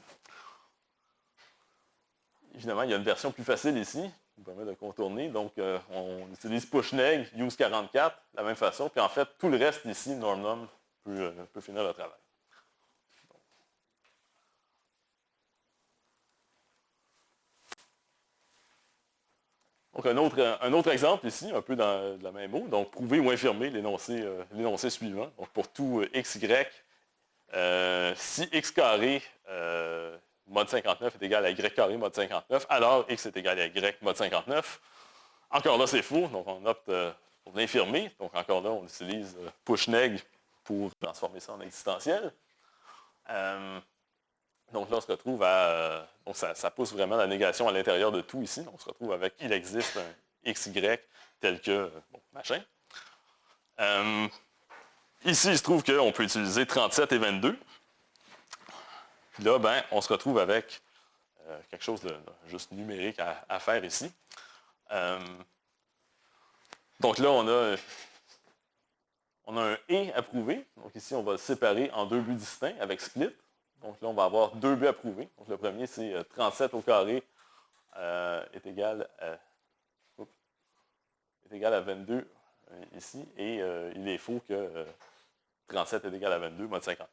Évidemment, il y a une version plus facile ici, qui nous permet de contourner. Donc, on utilise push-neg, use 44, de la même façon. Puis en fait, tout le reste ici, norm-nom peut finir le travail. Donc, un autre exemple ici, un peu dans la même mot. Donc, prouver ou infirmer l'énoncé suivant. Donc, pour tout x, y, si x carré mod 59 est égal à y carré mod 59, alors x est égal à y mod 59. Encore là, c'est faux. Donc, on opte pour l'infirmer. Donc, encore là, on utilise push-neg pour transformer ça en existentiel. Donc là, on se retrouve à... donc ça pousse vraiment la négation à l'intérieur de tout ici. Donc on se retrouve avec il existe un XY tel que machin. Ici, il se trouve qu'on peut utiliser 37 et 22. Puis là, ben, on se retrouve avec quelque chose de juste numérique à faire ici. Donc là, on a un et à prouver. Donc ici, on va le séparer en deux buts distincts avec split. Donc là, on va avoir deux buts à prouver. Donc le premier, c'est 37 au carré est égal à 22 ici. Et il est faux que 37 est égal à 22 mod 59.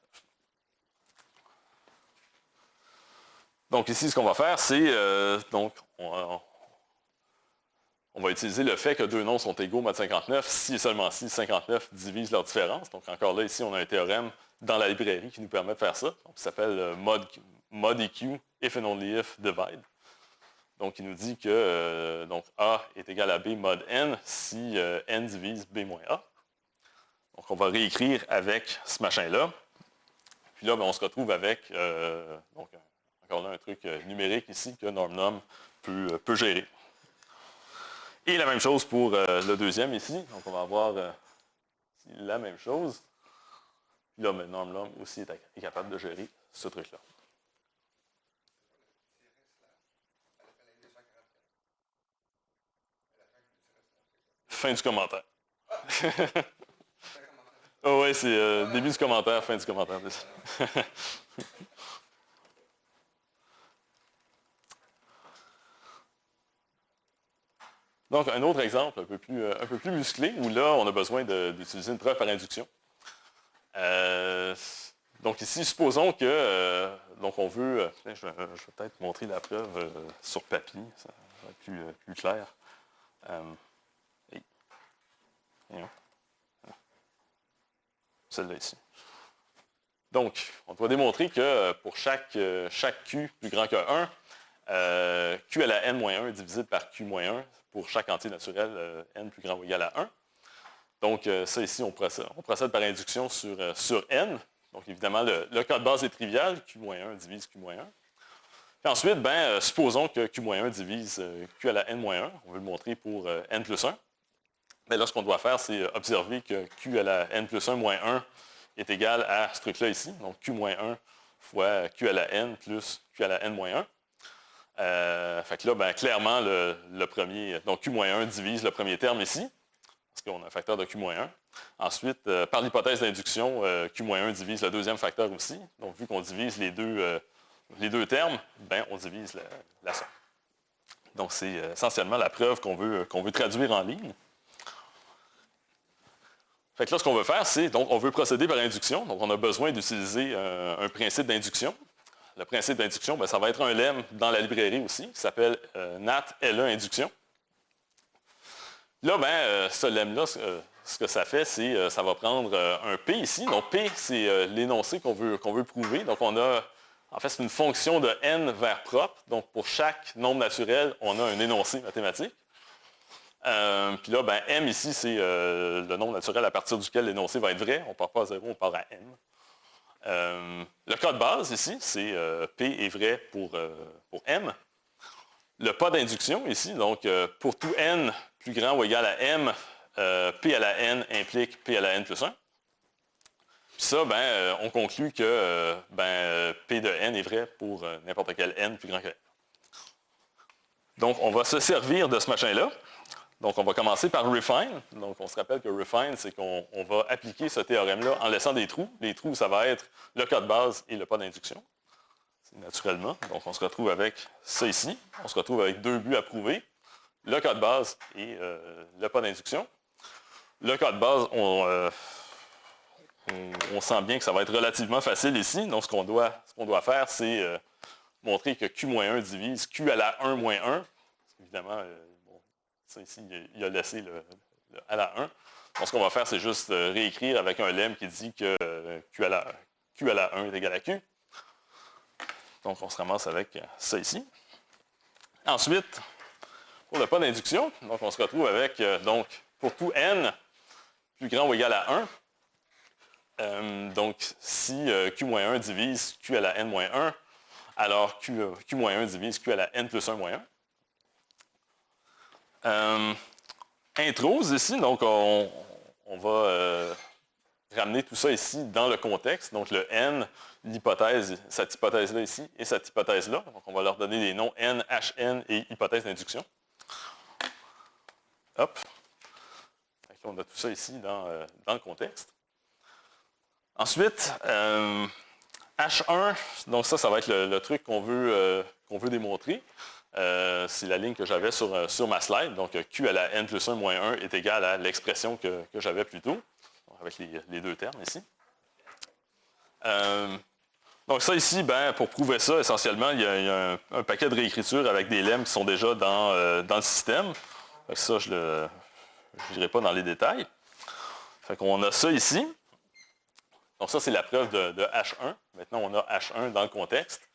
Donc ici, ce qu'on va faire, c'est on va utiliser le fait que deux nombres sont égaux mod 59 si et seulement si 59 divise leur différence. Donc encore là, ici, on a un théorème dans la librairie qui nous permet de faire ça. Donc, il s'appelle mod EQ, if and only if divide. Donc, il nous dit que donc A est égal à B mod N si N divise B moins A. Donc, on va réécrire avec ce machin-là. Puis là, ben, on se retrouve avec, donc, encore là, un truc numérique ici que norm-nom peut gérer. Et la même chose pour le deuxième ici. Donc, on va avoir la même chose. Puis là, maintenant, l'homme aussi est capable de gérer ce truc-là. fin du commentaire. C'est un commentaire. Oh oui, c'est début du commentaire, fin du commentaire. Donc, un autre exemple un peu plus musclé, où là, on a besoin d'utiliser une preuve par induction. Donc ici, supposons que donc on veut... je vais peut-être montrer la preuve sur papier, ça va être plus clair. Celle-là ici. Donc, on doit démontrer que pour chaque Q plus grand que 1, Q à la n-1 divisé par Q-1 pour chaque entier naturel n plus grand ou égal à 1. Donc, ça ici, on procède par induction sur n. Donc, évidemment, le cas de base est trivial. Q-1 divise Q-1. Puis ensuite, supposons que Q-1 divise Q à la n-1. On veut le montrer pour n plus 1. Mais là, ce qu'on doit faire, c'est observer que Q à la n plus 1 moins 1 est égal à ce truc-là ici. Donc, Q-1 fois Q à la n plus Q à la n moins 1. Fait que là, clairement, le premier... Donc, Q-1 divise le premier terme ici, parce qu'on a un facteur de Q-1. Ensuite, par l'hypothèse d'induction, Q-1 divise le deuxième facteur aussi. Donc, vu qu'on divise les deux termes, on divise la somme. Donc, c'est essentiellement la preuve qu'on veut traduire en ligne. Fait que là, ce qu'on veut faire, c'est, donc, on veut procéder par induction. Donc, on a besoin d'utiliser un principe d'induction. Le principe d'induction, ça va être un lemme dans la librairie aussi, qui s'appelle NAT LE induction. Là, ce lemme-là, ce que ça fait, c'est ça va prendre un P ici. Donc, P, c'est l'énoncé qu'on veut prouver. Donc, en fait, c'est une fonction de n vers propre. Donc, pour chaque nombre naturel, on a un énoncé mathématique. Puis là, M ici, c'est le nombre naturel à partir duquel l'énoncé va être vrai. On ne part pas à 0, on part à M. Le cas de base ici, c'est P est vrai pour M. Le pas d'induction ici, donc pour tout n plus grand ou égal à M, P à la n implique P à la n plus 1. Puis ça, on conclut que P de n est vrai pour n'importe quel n plus grand que n. Donc, on va se servir de ce machin-là. Donc, on va commencer par refine. Donc, on se rappelle que refine, c'est qu'on va appliquer ce théorème-là en laissant des trous. Les trous, ça va être le cas de base et le pas d'induction. C'est naturellement. Donc, on se retrouve avec ça ici. On se retrouve avec deux buts à prouver. Le cas de base et le pas d'induction. Le cas de base, on sent bien que ça va être relativement facile ici. Donc, ce qu'on doit faire, c'est montrer que Q-1 divise Q à la 1 moins 1. Évidemment, ça ici, il a laissé le à la 1. Donc, ce qu'on va faire, c'est juste réécrire avec un lemme qui dit que Q à la 1 est égal à Q. Donc, on se ramasse avec ça ici. Ensuite, pour le pas d'induction, donc on se retrouve avec, donc, pour tout n plus grand ou égal à 1, donc si Q-1 divise Q à la n-1, alors Q-1 divise Q à la n plus 1 moins 1. Introse ici, donc on va ramener tout ça ici dans le contexte. Donc le n, l'hypothèse, cette hypothèse-là ici et cette hypothèse-là. Donc on va leur donner des noms n, hn et hypothèse d'induction. Hop. On a tout ça ici dans le contexte. Ensuite, H1, donc ça va être le truc qu'on veut démontrer. C'est la ligne que j'avais sur ma slide. Donc, Q à la n plus 1 moins 1 est égal à l'expression que j'avais plus tôt, avec les deux termes ici. Donc ça ici, pour prouver ça, essentiellement, il y a un paquet de réécriture avec des lemmes qui sont déjà dans le système. Ça, je n'irai pas dans les détails. Fait qu'on a ça ici. Donc ça, c'est la preuve de H1. Maintenant, on a H1 dans le contexte.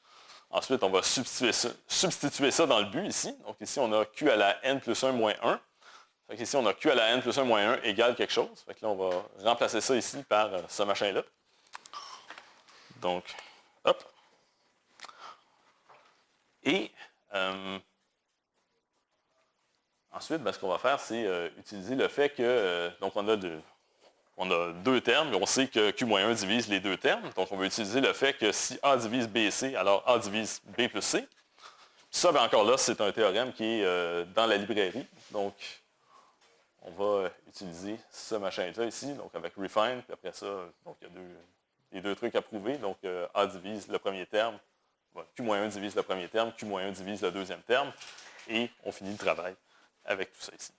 Ensuite, on va substituer ça dans le but ici. Donc ici, on a Q à la n plus 1 moins 1. Fait qu'ici, on a Q à la n plus 1 moins 1 égale quelque chose. Fait que là, on va remplacer ça ici par ce machin-là. Donc, hop. Et ensuite, ce qu'on va faire, c'est utiliser le fait que, donc on a deux termes, et on sait que Q-1 divise les deux termes. Donc, on va utiliser le fait que si A divise B et C, alors A divise B plus C. Ça, encore là, c'est un théorème qui est dans la librairie. Donc, on va utiliser ce machin-là ici, donc avec refine, puis après ça, donc il y a les deux trucs à prouver, donc A divise le premier terme, Q-1 divise le premier terme, Q-1 divise le deuxième terme, et on finit le travail avec tout ça ici.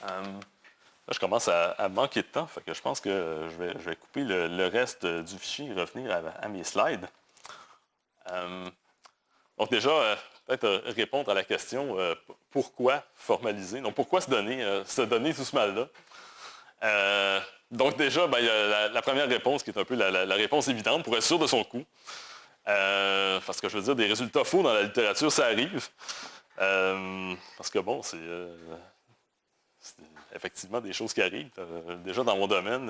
Là, je commence à manquer de temps, fait que je pense que je vais couper le reste du fichier et revenir à mes slides. Donc déjà, peut-être répondre à la question pourquoi formaliser? Donc pourquoi se donner tout ce mal-là? Donc déjà, ben, il y a la première réponse qui est un peu la réponse évidente pour être sûr de son coût. Parce que je veux dire, des résultats faux dans la littérature, ça arrive. Parce que bon, c'est effectivement des choses qui arrivent. Déjà dans mon domaine,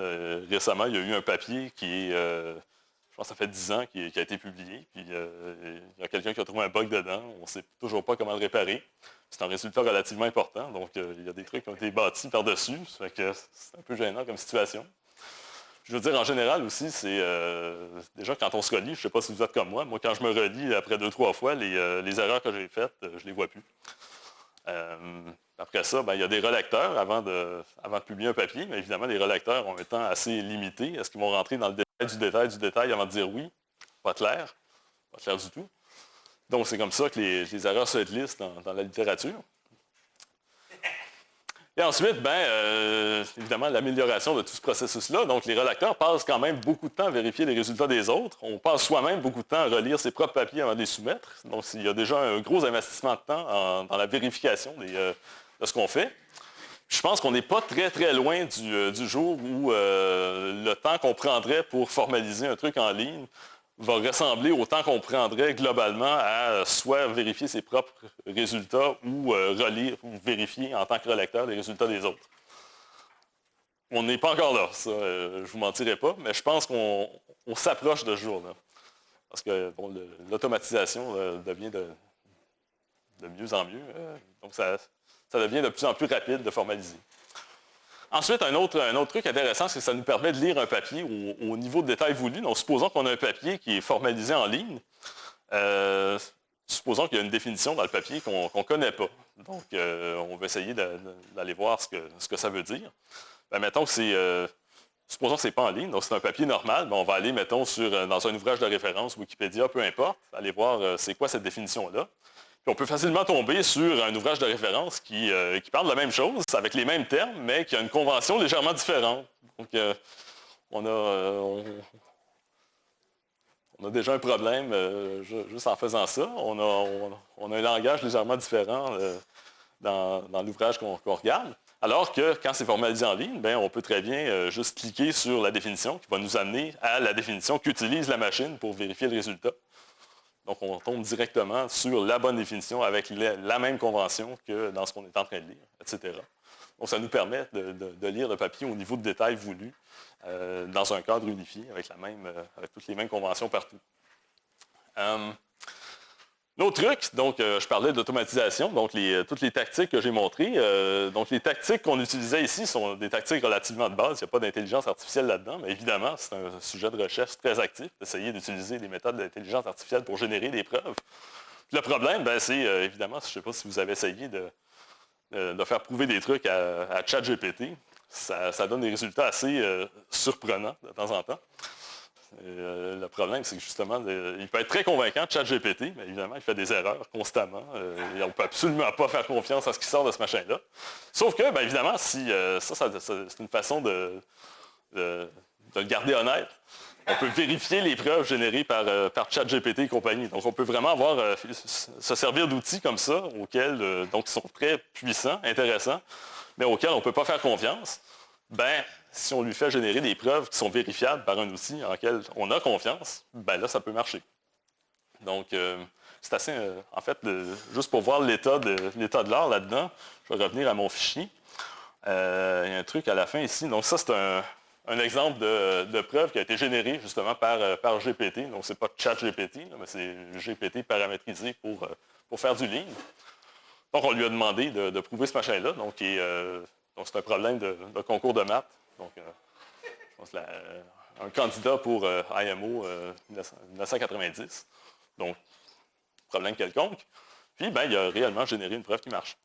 récemment, il y a eu un papier qui est, je pense que ça fait 10 ans, qui a été publié. Puis il y a quelqu'un qui a trouvé un bug dedans. On ne sait toujours pas comment le réparer. C'est un résultat relativement important. Donc il y a des trucs qui ont été bâtis par-dessus. Ça fait que c'est un peu gênant comme situation. Je veux dire, en général aussi, c'est déjà quand on se relie, je ne sais pas si vous êtes comme moi quand je me relis après 2-3 fois, les erreurs que j'ai faites, je ne les vois plus. Après ça, ben, il y a des relecteurs avant de publier un papier, mais évidemment, les relecteurs ont un temps assez limité. Est-ce qu'ils vont rentrer dans le détail du détail avant de dire oui? Pas clair du tout. Donc, c'est comme ça que les erreurs se glissent dans la littérature. Et ensuite, évidemment, l'amélioration de tout ce processus-là. Donc, les relecteurs passent quand même beaucoup de temps à vérifier les résultats des autres. On passe soi-même beaucoup de temps à relire ses propres papiers avant de les soumettre. Donc, il y a déjà un gros investissement de temps dans la vérification de ce qu'on fait. Je pense qu'on n'est pas très, très loin du jour où le temps qu'on prendrait pour formaliser un truc en ligne va ressembler au temps qu'on prendrait globalement à soit vérifier ses propres résultats ou relire ou vérifier en tant que relecteur les résultats des autres. On n'est pas encore là, ça, je ne vous mentirai pas, mais je pense qu'on s'approche de ce jour-là. Parce que bon, l'automatisation devient de mieux en mieux, donc ça devient de plus en plus rapide de formaliser. Ensuite, un autre truc intéressant, c'est que ça nous permet de lire un papier au niveau de détail voulu. Donc, supposons qu'on a un papier qui est formalisé en ligne. Supposons qu'il y a une définition dans le papier qu'on ne connaît pas. Donc, on va essayer d'aller voir ce que ça veut dire. Mettons que supposons que ce n'est pas en ligne, donc c'est un papier normal. On va aller, mettons, dans un ouvrage de référence, Wikipédia, peu importe, aller voir c'est quoi cette définition-là. Puis on peut facilement tomber sur un ouvrage de référence qui parle de la même chose, avec les mêmes termes, mais qui a une convention légèrement différente. Donc, on a déjà un problème juste en faisant ça. On a un langage légèrement différent dans l'ouvrage qu'on regarde. Alors que quand c'est formalisé en ligne, on peut très bien juste cliquer sur la définition qui va nous amener à la définition qu'utilise la machine pour vérifier le résultat. Donc, on tombe directement sur la bonne définition avec la même convention que dans ce qu'on est en train de lire, etc. Donc, ça nous permet de lire le papier au niveau de détail voulu dans un cadre unifié avec toutes les mêmes conventions partout. L'autre truc, donc, je parlais d'automatisation, donc toutes les tactiques que j'ai montrées. Donc, les tactiques qu'on utilisait ici sont des tactiques relativement de base. Il n'y a pas d'intelligence artificielle là-dedans, mais évidemment, c'est un sujet de recherche très actif d'essayer d'utiliser des méthodes d'intelligence artificielle pour générer des preuves. Puis le problème, c'est évidemment, je ne sais pas si vous avez essayé de faire prouver des trucs à ChatGPT. Ça donne des résultats assez surprenants de temps en temps. Le problème, c'est que justement, il peut être très convaincant, ChatGPT, mais évidemment, il fait des erreurs constamment. Et on ne peut absolument pas faire confiance à ce qui sort de ce machin-là. Sauf que, évidemment, si c'est une façon de le garder honnête. On peut vérifier les preuves générées par ChatGPT et compagnie. Donc, on peut vraiment se servir d'outils comme ça, auxquels, donc, qui sont très puissants, intéressants, mais auxquels on ne peut pas faire confiance. Si on lui fait générer des preuves qui sont vérifiables par un outil en lequel on a confiance, là, ça peut marcher. Donc, c'est assez... en fait, juste pour voir l'état de l'art là-dedans, je vais revenir à mon fichier. Il y a un truc à la fin ici. Donc, ça, c'est un exemple de preuve qui a été généré justement par GPT. Donc, c'est pas ChatGPT, mais c'est GPT paramétrisé pour faire du ligne. Donc, on lui a demandé de prouver ce machin-là. Donc, c'est un problème de concours de maths. Donc, je pense un candidat pour IMO 1990. Donc, problème quelconque. Puis, il a réellement généré une preuve qui marche.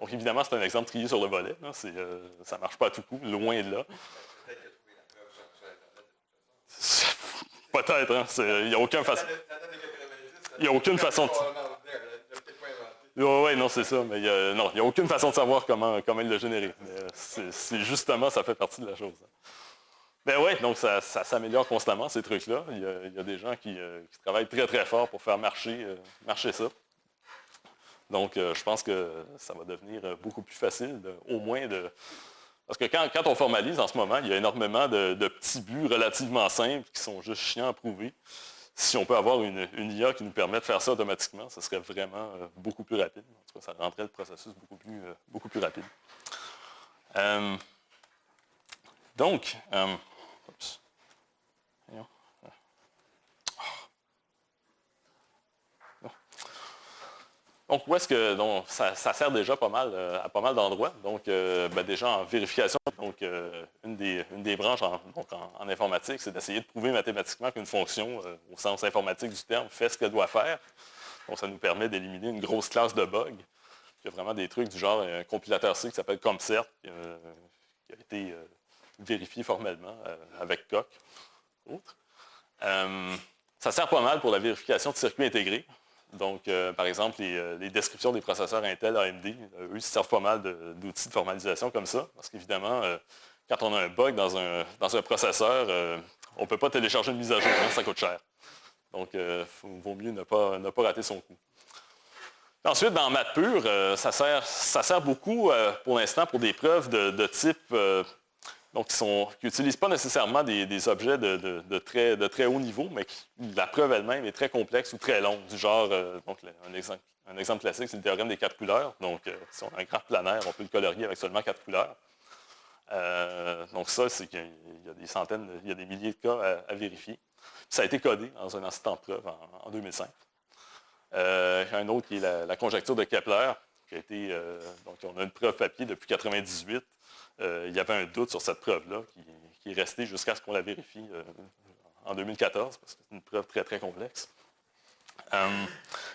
Donc évidemment, c'est un exemple trié sur le volet. Là. Ça ne marche pas à tout coup, loin de là. Peut-être qu'il a trouvé la preuve sur Internet de toute façon. Peut-être, hein? Il n'y a aucune façon. Il n'y a aucune façon de... Oui, non, c'est ça, mais il n'y a aucune façon de savoir comment il l'a généré. C'est justement, ça fait partie de la chose. Ben oui, donc ça s'améliore constamment, ces trucs-là. Il y a des gens qui travaillent très, très fort pour faire marcher ça. Donc, je pense que ça va devenir beaucoup plus facile, au moins de... Parce que quand on formalise en ce moment, il y a énormément de petits buts relativement simples qui sont juste chiants à prouver. Si on peut avoir une IA qui nous permet de faire ça automatiquement, ce serait vraiment beaucoup plus rapide. En tout cas, ça rendrait le processus beaucoup plus rapide. Donc, oups. Donc, où est-ce que ça sert déjà pas mal à pas mal d'endroits? Donc, déjà en vérification, donc une des branches en informatique, c'est d'essayer de prouver mathématiquement qu'une fonction, au sens informatique du terme, fait ce qu'elle doit faire. Donc, ça nous permet d'éliminer une grosse classe de bugs. Il y a vraiment des trucs du genre un compilateur C qui s'appelle CompCert, qui a été vérifié formellement avec Coq. Autre. Ça sert pas mal pour la vérification de circuits intégrés. Donc, par exemple, les descriptions des processeurs Intel, AMD, eux, ils servent pas mal d'outils de formalisation comme ça, parce qu'évidemment, quand on a un bug dans un processeur, on ne peut pas télécharger une mise à jour, hein, ça coûte cher. Donc, il vaut mieux ne pas rater son coup. Ensuite, dans maths pure, ça sert beaucoup, pour l'instant, pour des preuves de type... Donc, qui n'utilisent pas nécessairement des objets de très haut niveau, mais la preuve elle-même est très complexe ou très longue. Du genre, donc un exemple classique, c'est le théorème des 4 couleurs. Donc, si on a un graphe planaire, on peut le colorier avec seulement 4 couleurs. Donc ça, c'est qu'il y a des centaines, il y a des milliers de cas à vérifier. Ça a été codé dans un assistant de preuve en 2005. Il y a un autre qui est la conjecture de Kepler, qui a été... donc, on a une preuve papier depuis 1998. Il y avait un doute sur cette preuve-là qui est restée jusqu'à ce qu'on la vérifie en 2014, parce que c'est une preuve très, très complexe.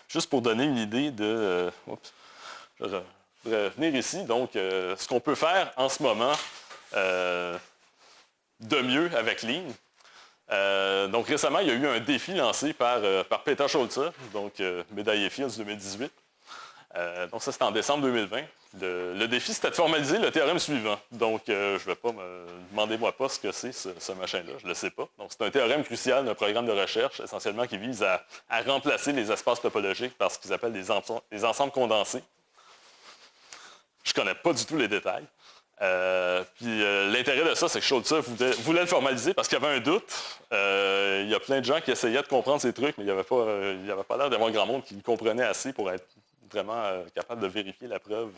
Juste pour donner une idée de... je vais revenir ici. Donc, ce qu'on peut faire en ce moment de mieux avec Lean. Donc, récemment, il y a eu un défi lancé par Peter Scholze, donc médaillé Fields 2018. Donc ça, c'était en décembre 2020. Le défi, c'était de formaliser le théorème suivant. Donc, je ne vais pas demandez-moi pas ce que c'est, ce machin-là, je ne le sais pas. Donc, c'est un théorème crucial d'un programme de recherche, essentiellement qui vise à remplacer les espaces topologiques par ce qu'ils appellent des ensembles condensés. Je ne connais pas du tout les détails. L'intérêt de ça, c'est que Scholze voulait le formaliser parce qu'il y avait un doute. Il y a plein de gens qui essayaient de comprendre ces trucs, mais il n'y avait pas l'air d'avoir grand monde qui le comprenait assez pour être vraiment capable de vérifier la preuve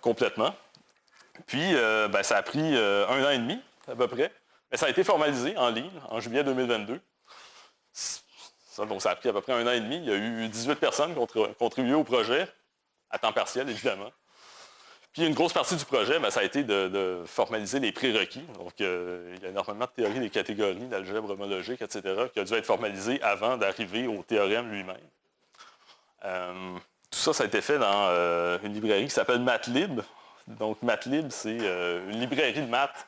complètement. Puis, ça a pris 1 an et demi, à peu près. Mais ça a été formalisé en ligne en juillet 2022. Donc, ça a pris à peu près 1 an et demi. Il y a eu 18 personnes qui ont contribué au projet, à temps partiel, évidemment. Puis, une grosse partie du projet, ça a été de formaliser les prérequis. Donc, il y a énormément de théories des catégories, d'algèbre homologique, etc., qui a dû être formalisé avant d'arriver au théorème lui-même. Tout ça, ça a été fait dans une librairie qui s'appelle Matlib. Donc, Matlib, c'est une librairie de maths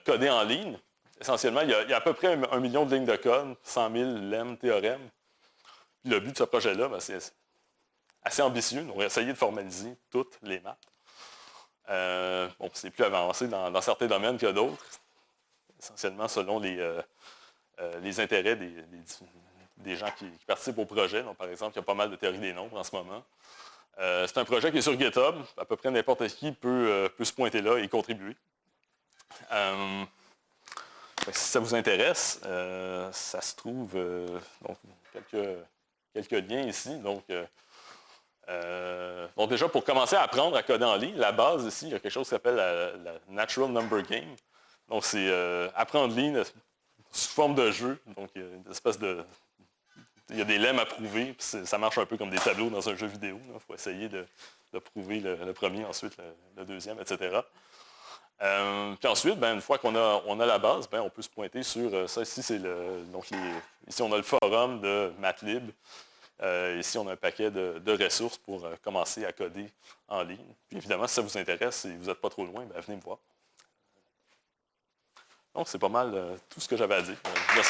codée en ligne. Essentiellement, il y a à peu près 1 million de lignes de code, 100 000 lemmes, théorèmes. Puis le but de ce projet-là, c'est assez ambitieux. On va essayer de formaliser toutes les maths. C'est plus avancé dans certains domaines que d'autres, essentiellement selon les intérêts des gens qui participent au projet. Donc, par exemple, il y a pas mal de théories des nombres en ce moment. C'est un projet qui est sur GitHub. À peu près n'importe qui peut se pointer là et contribuer. Si ça vous intéresse, ça se trouve donc quelques liens ici. Donc, déjà, pour commencer à apprendre à coder en ligne, la base ici, il y a quelque chose qui s'appelle la Natural Number Game. Donc, c'est apprendre Lean sous forme de jeu. Donc, il y a une espèce de... Il y a des lemmes à prouver, puis ça marche un peu comme des tableaux dans un jeu vidéo. Il faut essayer de prouver le premier, ensuite le deuxième, etc. Puis ensuite, une fois qu'on a la base, on peut se pointer sur ça. Ici, c'est ici, on a le forum de Matlib. Ici, on a un paquet de ressources pour commencer à coder en ligne. Puis évidemment, si ça vous intéresse et vous n'êtes pas trop loin, venez me voir. Donc, c'est pas mal tout ce que j'avais à dire. Merci.